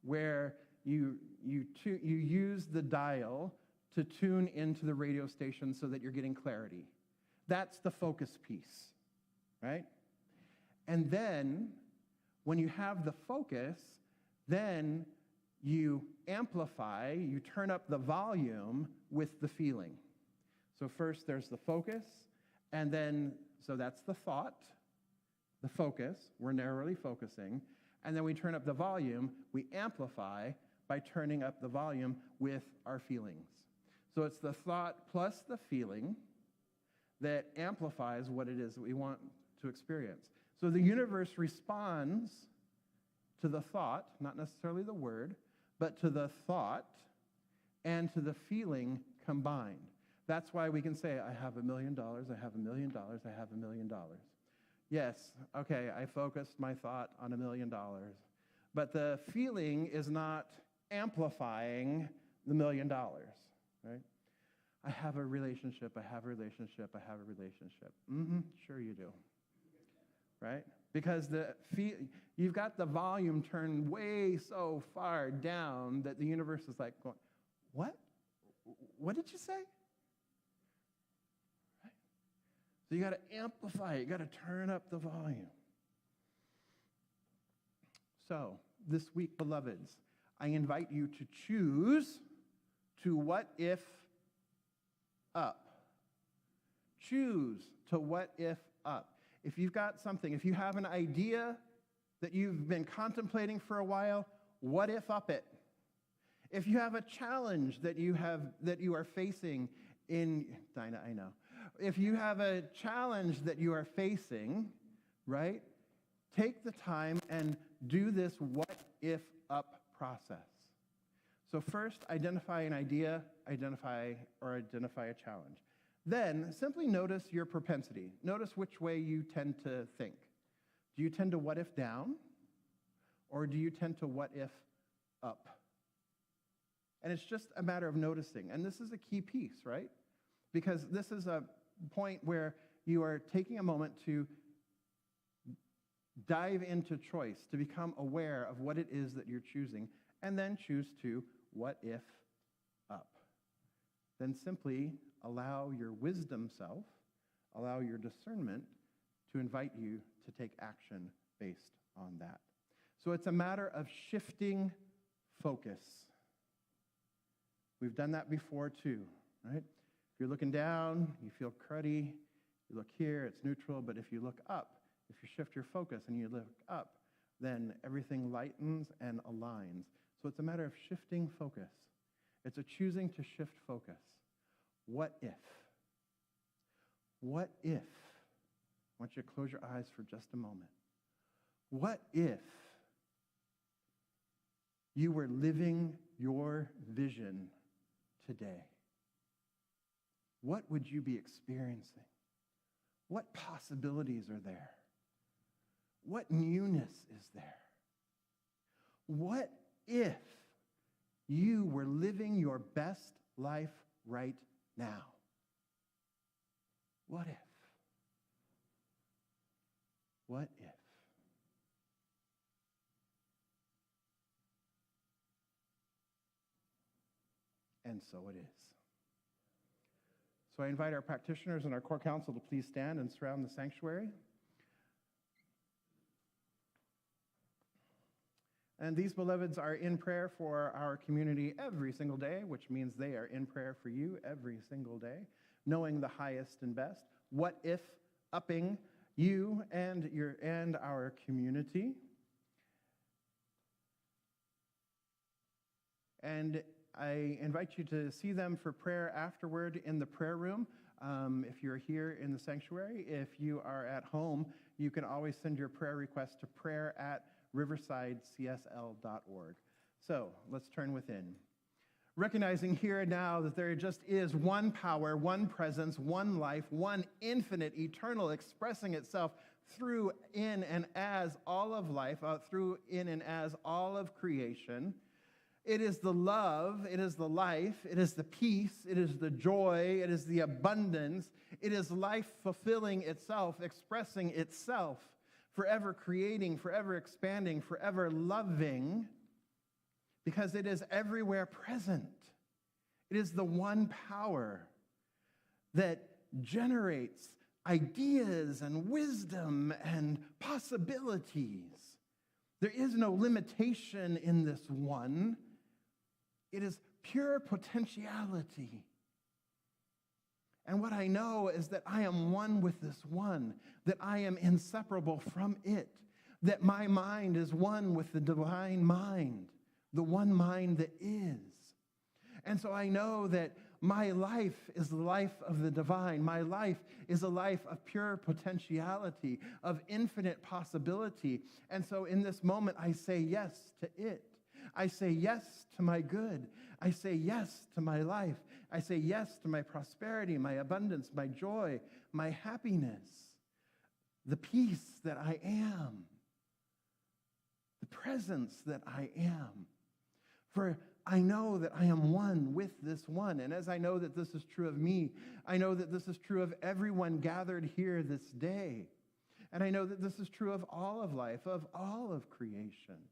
Where you use the dial to tune into the radio station so that you're getting clarity. That's the focus piece, right? And then, when you have the focus, then you amplify, you turn up the volume with the feeling. So first there's the focus, and then, so that's the thought, the focus, we're narrowly focusing, and then we turn up the volume, we amplify by turning up the volume with our feelings. So it's the thought plus the feeling that amplifies what it is that we want to experience. So the universe responds to the thought, not necessarily the word, but to the thought and to the feeling combined. That's why we can say, I have $1 million, I have $1 million, I have $1 million. Yes, okay, I focused my thought on $1 million. But the feeling is not amplifying the $1 million, right? I have a relationship, I have a relationship, I have a relationship. Sure you do, right? Because you've got the volume turned way so far down that the universe is like going, what? What did you say? Right? So you got to amplify it. You got to turn up the volume. So this week, beloveds, I invite you to choose to what if up. Choose to what if up. If you've got something, if you have an idea that you've been contemplating for a while, what if up it? If you have a challenge that you are facing in, Dinah, I know. If you have a challenge that you are facing, right, take the time and do this what if up process. So first, identify an idea, identify a challenge. Then, simply notice your propensity. Notice which way you tend to think. Do you tend to what if down? Or do you tend to what if up? And it's just a matter of noticing. And this is a key piece, right? Because this is a point where you are taking a moment to dive into choice, to become aware of what it is that you're choosing, and then choose to what if up. Then simply allow your wisdom self, allow your discernment to invite you to take action based on that. So it's a matter of shifting focus. We've done that before too, right? If you're looking down, you feel cruddy. You look here, it's neutral. But if you look up, if you shift your focus and you look up, then everything lightens and aligns. So it's a matter of shifting focus. It's a choosing to shift focus. What if? What if? I want you to close your eyes for just a moment. What if you were living your vision today? What would you be experiencing? What possibilities are there? What newness is there? What if you were living your best life right now? What if? What if? And so it is. So I invite our practitioners and our core council to please stand and surround the sanctuary. And these beloveds are in prayer for our community every single day, which means they are in prayer for you every single day, knowing the highest and best. What if upping you and our community? And I invite you to see them for prayer afterward in the prayer room. If you're here in the sanctuary, if you are at home, you can always send your prayer request to prayer@riversidecsl.org. So let's turn within. Recognizing here and now that there just is one power, one presence, one life, one infinite, eternal, expressing itself through, in, and as all of life, through, in, and as all of creation. It is the love, it is the life, it is the peace, it is the joy, it is the abundance, it is life fulfilling itself, expressing itself, forever creating, forever expanding, forever loving, because it is everywhere present. It is the one power that generates ideas and wisdom and possibilities. There is no limitation in this one. It is pure potentiality. And what I know is that I am one with this one, that I am inseparable from it, that my mind is one with the divine mind, the one mind that is. And so I know that my life is the life of the divine. My life is a life of pure potentiality, of infinite possibility. And so in this moment, I say yes to it. I say yes to my good. I say yes to my life. I say yes to my prosperity, my abundance, my joy, my happiness, the peace that I am, the presence that I am. For I know that I am one with this one. And as I know that this is true of me, I know that this is true of everyone gathered here this day. And I know that this is true of all of life, of all of creation.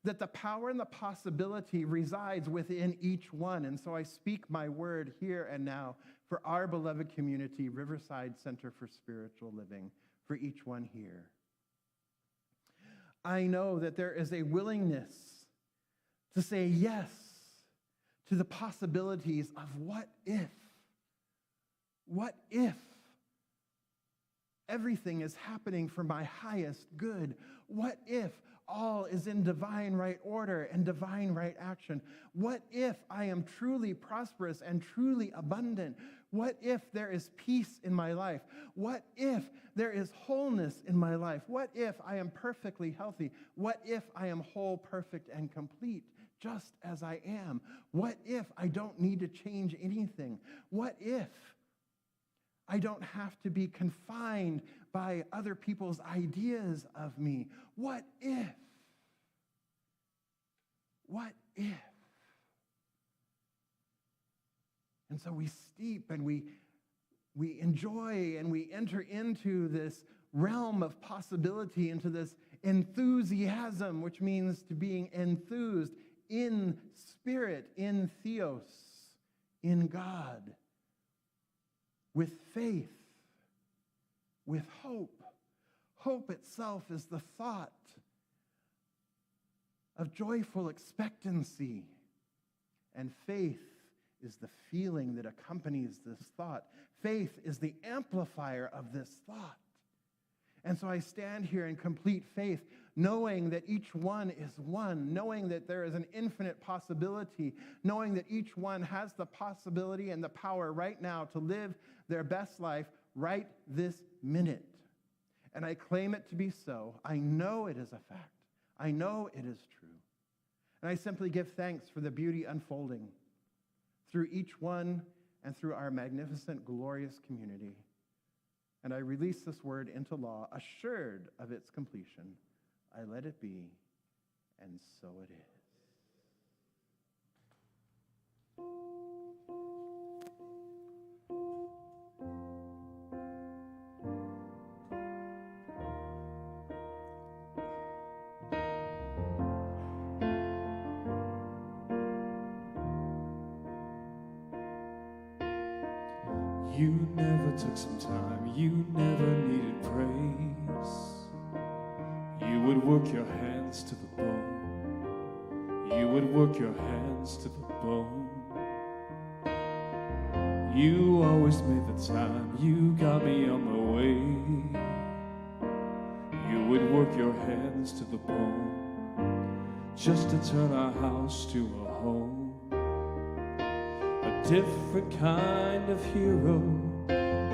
That the power and the possibility resides within each one. And so I speak my word here and now for our beloved community, Riverside Center for Spiritual Living, for each one here. I know that there is a willingness to say yes to the possibilities of what if everything is happening for my highest good? What if all is in divine right order and divine right action? What if I am truly prosperous and truly abundant? What if there is peace in my life? What if there is wholeness in my life? What if I am perfectly healthy? What if I am whole, perfect, and complete, just as I am? What if I don't need to change anything? What if I don't have to be confined by other people's ideas of me? What if? What if? And so we steep and we enjoy and we enter into this realm of possibility, into this enthusiasm, which means to being enthused in spirit, in theos, in God, with faith, with hope. Hope itself is the thought of joyful expectancy, and faith is the feeling that accompanies this thought. Faith is the amplifier of this thought. And so I stand here in complete faith, knowing that each one is one, knowing that there is an infinite possibility, knowing that each one has the possibility and the power right now to live their best life right this minute. And I claim it to be so. I know it is a fact. I know it is true. And I simply give thanks for the beauty unfolding through each one and through our magnificent, glorious community. And I release this word into law, assured of its completion. I let it be, and so it is. You never took some time, you never needed praise. You would work your hands to the bone. You would work your hands to the bone. You always made the time, you got me on my way. You would work your hands to the bone, just to turn our house to a home. A different kind of hero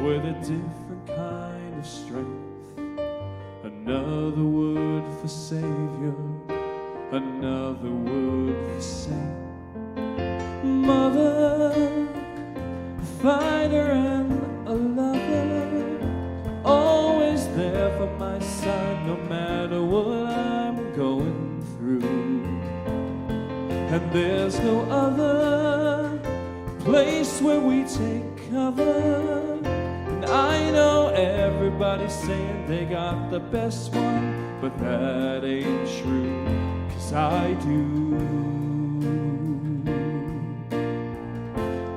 with a different kind of strength. Another word for Savior, another word for saint. Mother, a fighter and a lover, always there for my son, no matter what I'm going through. And there's no other place where we take cover. And I know everybody's saying they got the best one, but that ain't true, 'cause I do.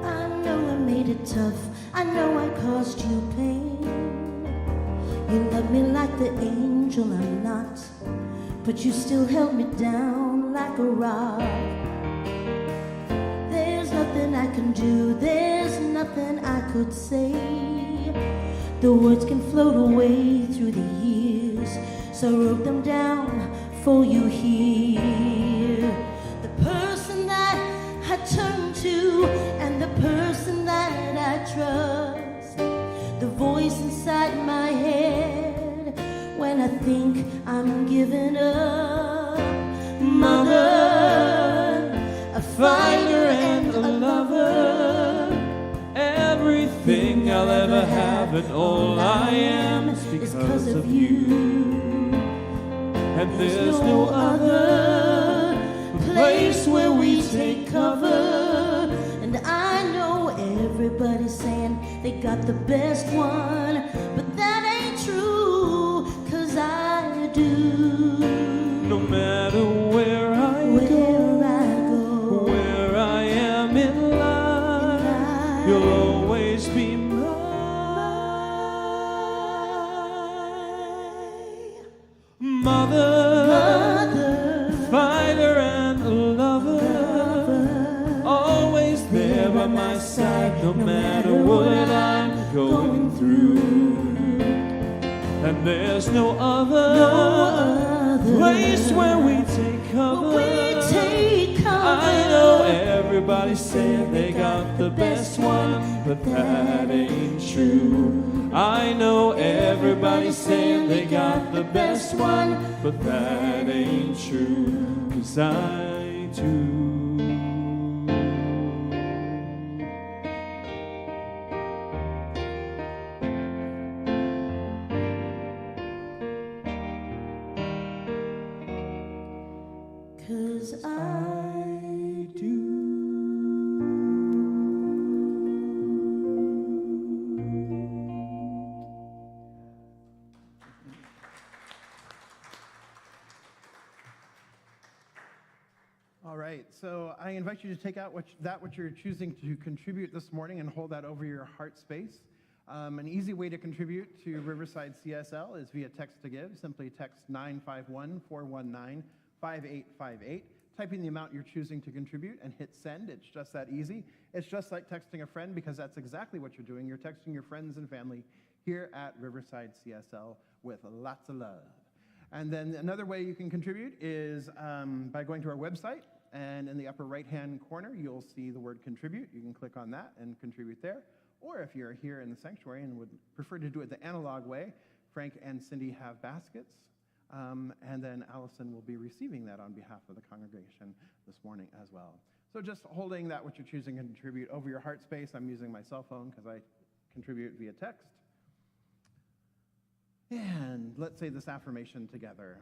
I know I made it tough, I know I caused you pain. You love me like the angel I'm not, but you still held me down like a rock. There's nothing I can do, there's nothing I could say. The words can float away through the years, so I wrote them down for you here. The person that I turn to and the person that I trust, the voice inside my head when I think I'm giving up. Mother, a fighter and a lover, everything I'll ever have and all I am is because of you. And there's no other place where we take cover. And I know everybody's saying they got the best one, but that ain't true, 'cause I do. No matter where I go, where I am in life, you'll always be mine. Mother, fighter and a lover, always there by my side, no matter what I'm going through. And there's no other place where we take cover. I know everybody's saying they got the best one, but that ain't true. I know everybody's saying they got the best one, but that ain't true, 'cause I do. Cause I do. All right, so I invite you to take out what you're choosing to contribute this morning and hold that over your heart space. An easy way to contribute to Riverside CSL is via text to give. Simply text 951-419-5858, typing the amount you're choosing to contribute and hit send. It's just that easy. It's just like texting a friend, because that's exactly what you're doing. You're texting your friends and family here at Riverside CSL with lots of love. And then another way you can contribute is by going to our website, and in the upper right-hand corner, you'll see the word contribute. You can click on that and contribute there. Or if you're here in the sanctuary and would prefer to do it the analog way, Frank and Cindy have baskets, and then Allison will be receiving that on behalf of the congregation this morning as well. So just holding that what you're choosing to contribute over your heart space. I'm using my cell phone because I contribute via text. And let's say this affirmation together.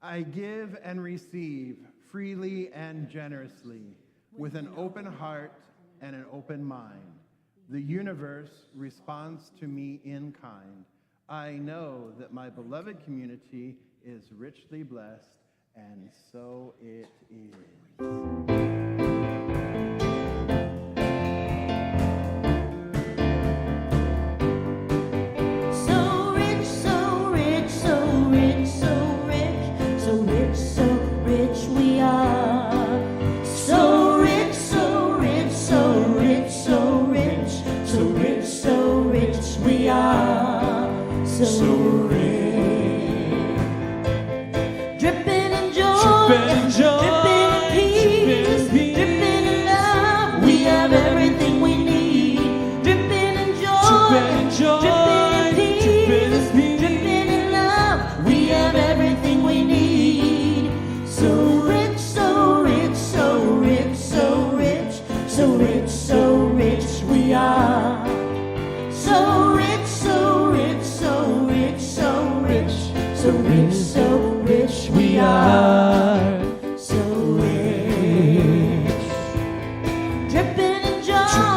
I give and receive freely and generously, with an open heart and an open mind. The universe responds to me in kind. I know that my beloved community is richly blessed, and so it is. So rich, dripping in joy, dripping in joy. Dripping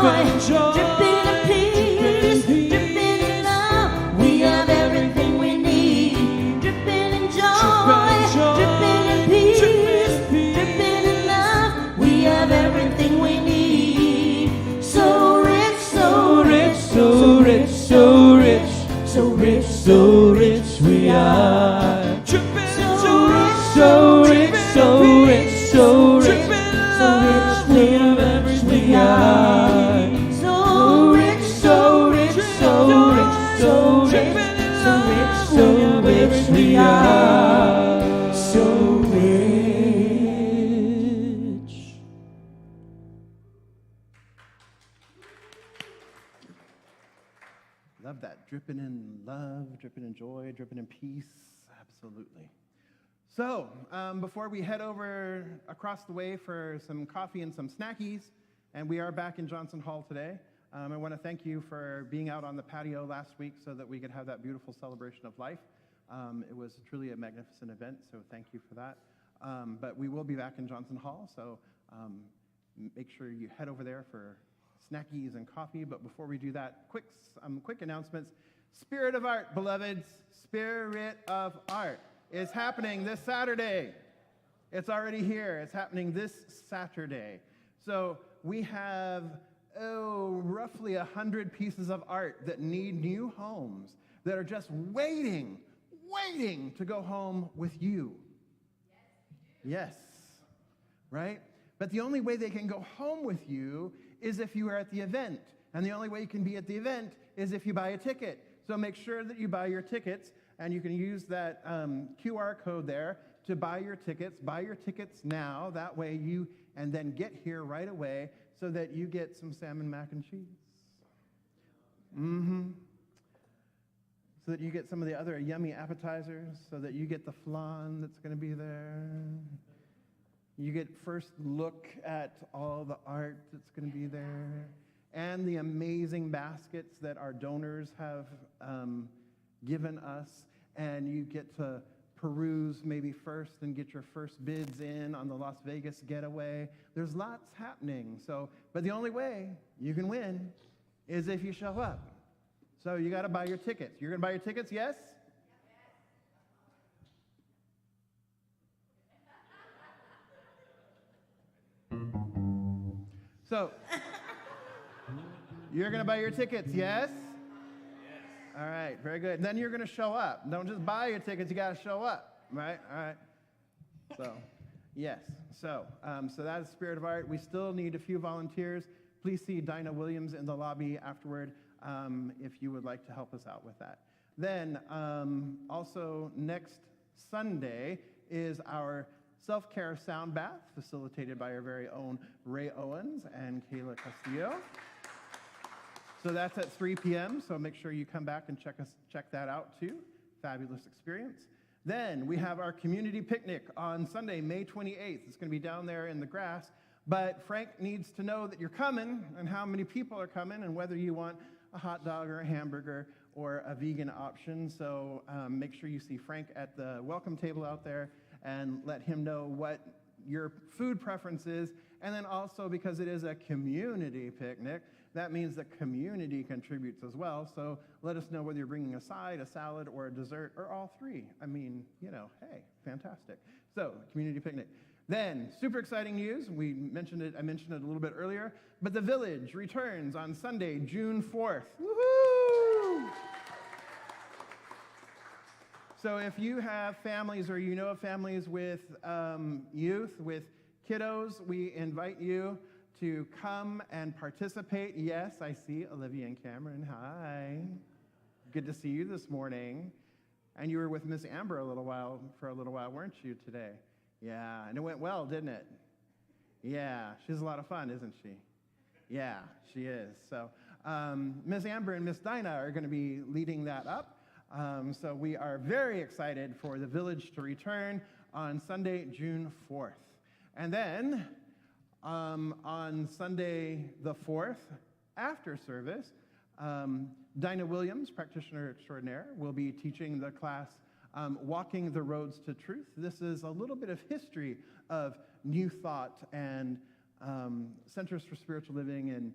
dripping in peace, dripping in love. We have everything we need. Dripping in joy, dripping in peace, dripping in love. We have everything we need. So rich, so rich, so rich, so rich, so rich, so rich we are. So rich, so rich, so rich, so rich, so rich we have everything we are. So rich, so rich, so rich, so rich, so rich, so rich we are. So rich. Love that. Dripping in love, dripping in joy, dripping in peace. Absolutely. So, before we head over across the way for some coffee and some snackies, and we are back in Johnson Hall today, I want to thank you for being out on the patio last week so that we could have that beautiful celebration of life. It was truly a magnificent event, so thank you for that. But we will be back in Johnson Hall, so make sure you head over there for snackies and coffee. But before we do that, quick announcements. Spirit of Art, beloveds, Spirit of Art is happening this Saturday. It's already here. It's happening this Saturday. So we have, roughly 100 pieces of art that need new homes, that are just waiting to go home with you. Yes, right? But the only way they can go home with you is if you are at the event. And the only way you can be at the event is if you buy a ticket. So make sure that you buy your tickets, and you can use that QR code there to buy your tickets. Buy your tickets now. That way and then get here right away so that you get some salmon mac and cheese. So that you get some of the other yummy appetizers, so that you get the flan that's going to be there. You get first look at all the art that's going to be there, and the amazing baskets that our donors have given us, and you get to peruse maybe first and get your first bids in on the Las Vegas getaway. There's lots happening. But the only way you can win is if you show up. So you got to buy your tickets. You're going to buy your tickets, yes? So, you're going to buy your tickets, yes? All right, very good. And then you're going to show up. Don't just buy your tickets, you got to show up, right? All right. So, yes. So that is Spirit of Art. We still need a few volunteers. Please see Dinah Williams in the lobby afterward if you would like to help us out with that. Then, also next Sunday is our self-care sound bath, facilitated by our very own Ray Owens and Kayla Castillo. So that's at 3 p.m., so make sure you come back and check that out too. Fabulous experience. Then we have our community picnic on Sunday, May 28th. It's going to be down there in the grass, but Frank needs to know that you're coming and how many people are coming and whether you want a hot dog or a hamburger or a vegan option. So make sure you see Frank at the welcome table out there and let him know what your food preference is. And then also, because it is a community picnic, that means the community contributes as well. So let us know whether you're bringing a side, a salad, or a dessert, or all three. I mean, hey, fantastic. So, community picnic. Then, super exciting news. I mentioned it a little bit earlier, but the Village returns on Sunday, June 4th. Woohoo! So if you have families or you know of families with youth, with kiddos, we invite you to come and participate. Yes, I see Olivia and Cameron. Hi. Good to see you this morning. And you were with Miss Amber for a little while, weren't you, today? Yeah, and it went well, didn't it? Yeah, she's a lot of fun, isn't she? Yeah, she is. So Miss Amber and Miss Dinah are going to be leading that up. So we are very excited for the Village to return on Sunday, June 4th. And then on Sunday the 4th, after service, Dinah Williams, practitioner extraordinaire, will be teaching the class Walking the Roads to Truth. This is a little bit of history of New Thought and Centers for Spiritual Living and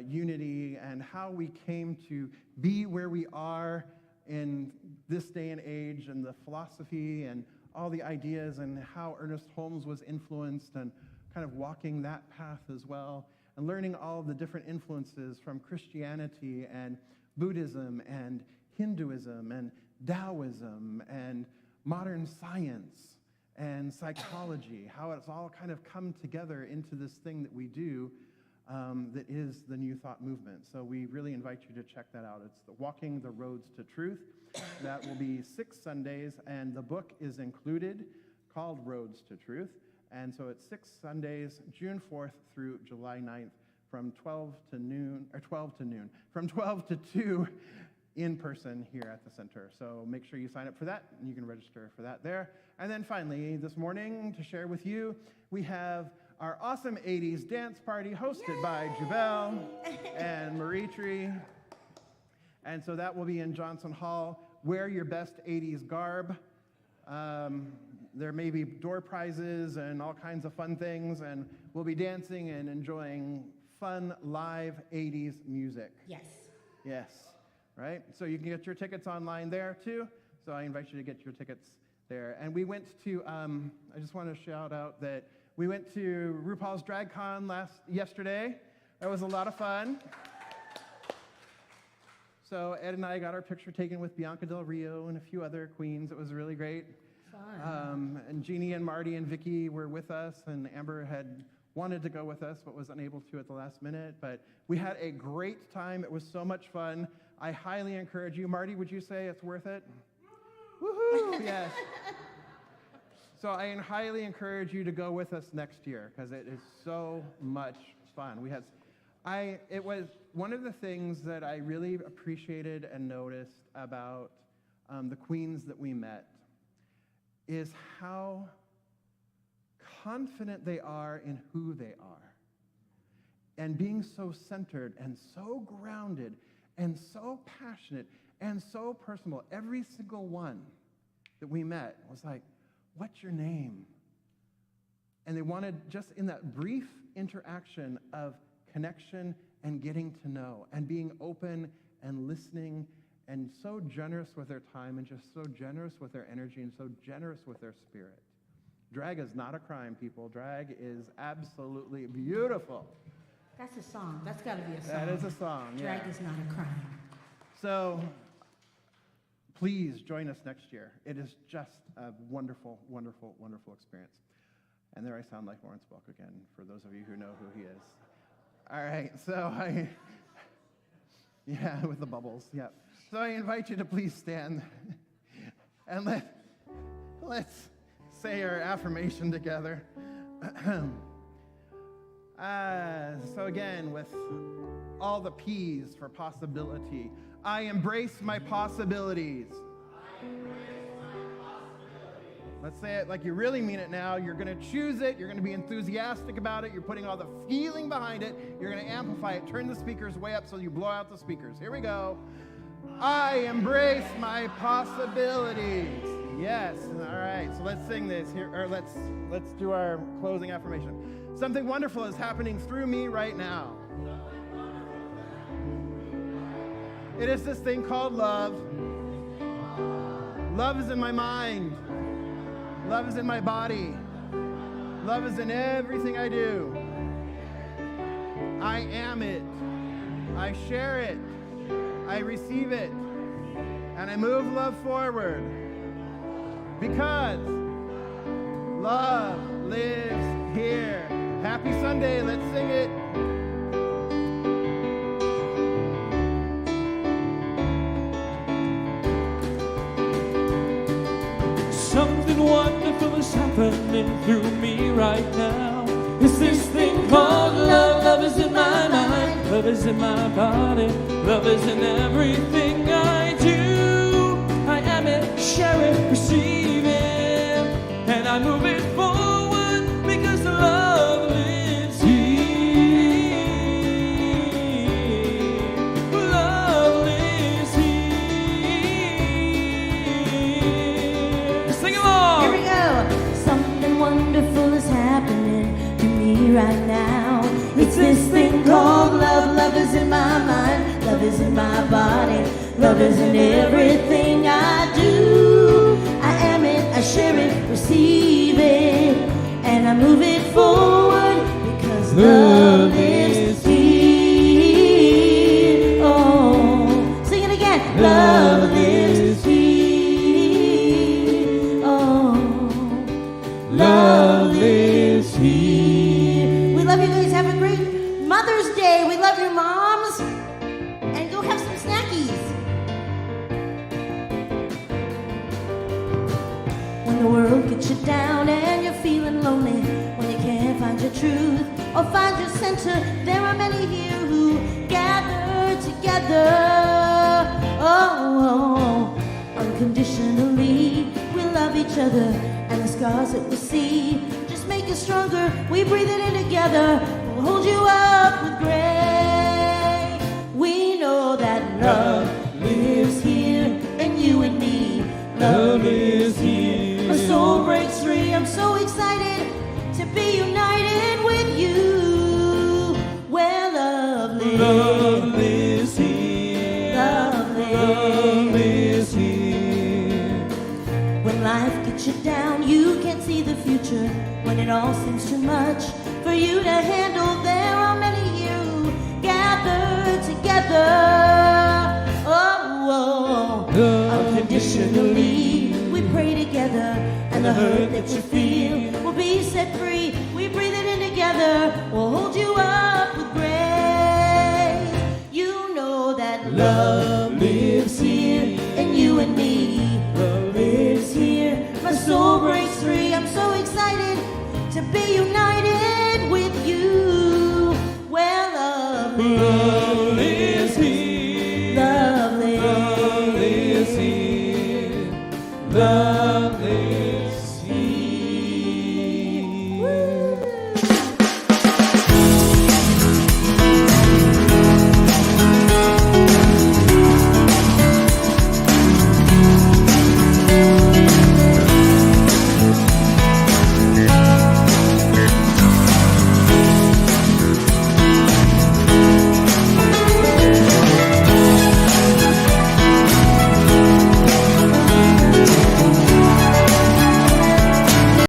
Unity, and how we came to be where we are in this day and age, and the philosophy and all the ideas, and how Ernest Holmes was influenced, and kind of walking that path as well, and learning all the different influences from Christianity and Buddhism and Hinduism and Taoism and modern science and psychology, how it's all kind of come together into this thing that we do that is the New Thought movement. So we really invite you to check that out. It's the Walking the Roads to Truth. That will be 6 Sundays, and the book is included called Roads to Truth. And so it's 6 Sundays, June 4th through July 9th, from 12 to 2 in person here at the center. So make sure you sign up for that, and you can register for that there. And then finally, this morning, to share with you, we have our awesome 80s dance party hosted by Jubel and Marie-Tree. And so that will be in Johnson Hall. Wear your best 80s garb. There may be door prizes and all kinds of fun things, and we'll be dancing and enjoying fun live 80s music. Yes. Yes, right? So you can get your tickets online there too. So I invite you to get your tickets there. And we went to, I just want to shout out that we went to RuPaul's Drag Con yesterday. That was a lot of fun. So Ed and I got our picture taken with Bianca Del Rio and a few other queens. It was really great. Fun. And Jeannie and Marty and Vicky were with us, and Amber had wanted to go with us but was unable to at the last minute. But we had a great time. It was so much fun. I highly encourage you. Marty, would you say it's worth it? Woohoo! Yes. So I highly encourage you to go with us next year, because it is so much fun. It was one of the things that I really appreciated and noticed about the queens that we met is how confident they are in who they are, and being so centered and so grounded and so passionate and so personal. Every single one that we met was like, "What's your name?" And they wanted, just in that brief interaction of connection and getting to know and being open and listening and so generous with their time and just so generous with their energy and so generous with their spirit. Drag is not a crime, people. Drag is absolutely beautiful. That's a song. That's got to be a song. That is a song, yeah. Drag is not a crime. So please join us next year. It is just a wonderful, wonderful, wonderful experience. And there I sound like Lawrence Welk again, for those of you who know who he is. All right, so yeah, with the bubbles, yeah. So I invite you to please stand and let's say our affirmation together. So again, with all the P's for possibility, I embrace my possibilities. Let's say it like you really mean it now. You're going to choose it. You're going to be enthusiastic about it. You're putting all the feeling behind it. You're going to amplify it. Turn the speakers way up so you blow out the speakers. Here we go. I embrace my possibilities. Yes. All right. So let's sing this here, or let's do our closing affirmation. Something wonderful is happening through me right now. It is this thing called love. Love is in my mind. Love is in my body. Love is in everything I do. I am it. I share it. I receive it. And I move love forward. Because love lives here. Happy Sunday. Let's sing it. Something wonderful is happening through me right now. It's this thing called love. Love is in my mind. Love is in my body. Love is in everything I do. I am it, share it, receive it. And I move it forward because love lives here. Love lives here. Sing along. Here we go. Something wonderful is happening to me right now. Love is in my body. Love is in everything I do. I am it, I share it, receive it, and I move it forward because love lives here. Oh, sing it again. Love lives here. Oh, love lives here. We love you guys. Have a great Mother's Day. We love your moms. And go have some snackies. When the world gets you down and you're feeling lonely, when you can't find your truth or find your center, there are many here who gather together. Oh, unconditionally, we love each other, and the scars that we see just make us stronger. We breathe it in together. We'll hold you up with grace. We know that love lives here in you and me. Love is here. My soul breaks free. I'm so excited to be united with you. Where love lives. Love lives here. Love Love lives. is here. When life gets you down, you can't see the future. When it all seems too much for you to handle, there are many here who gather together. Oh, unconditionally, we pray together, and the hurt that you feel will be set free. We breathe it in together. We'll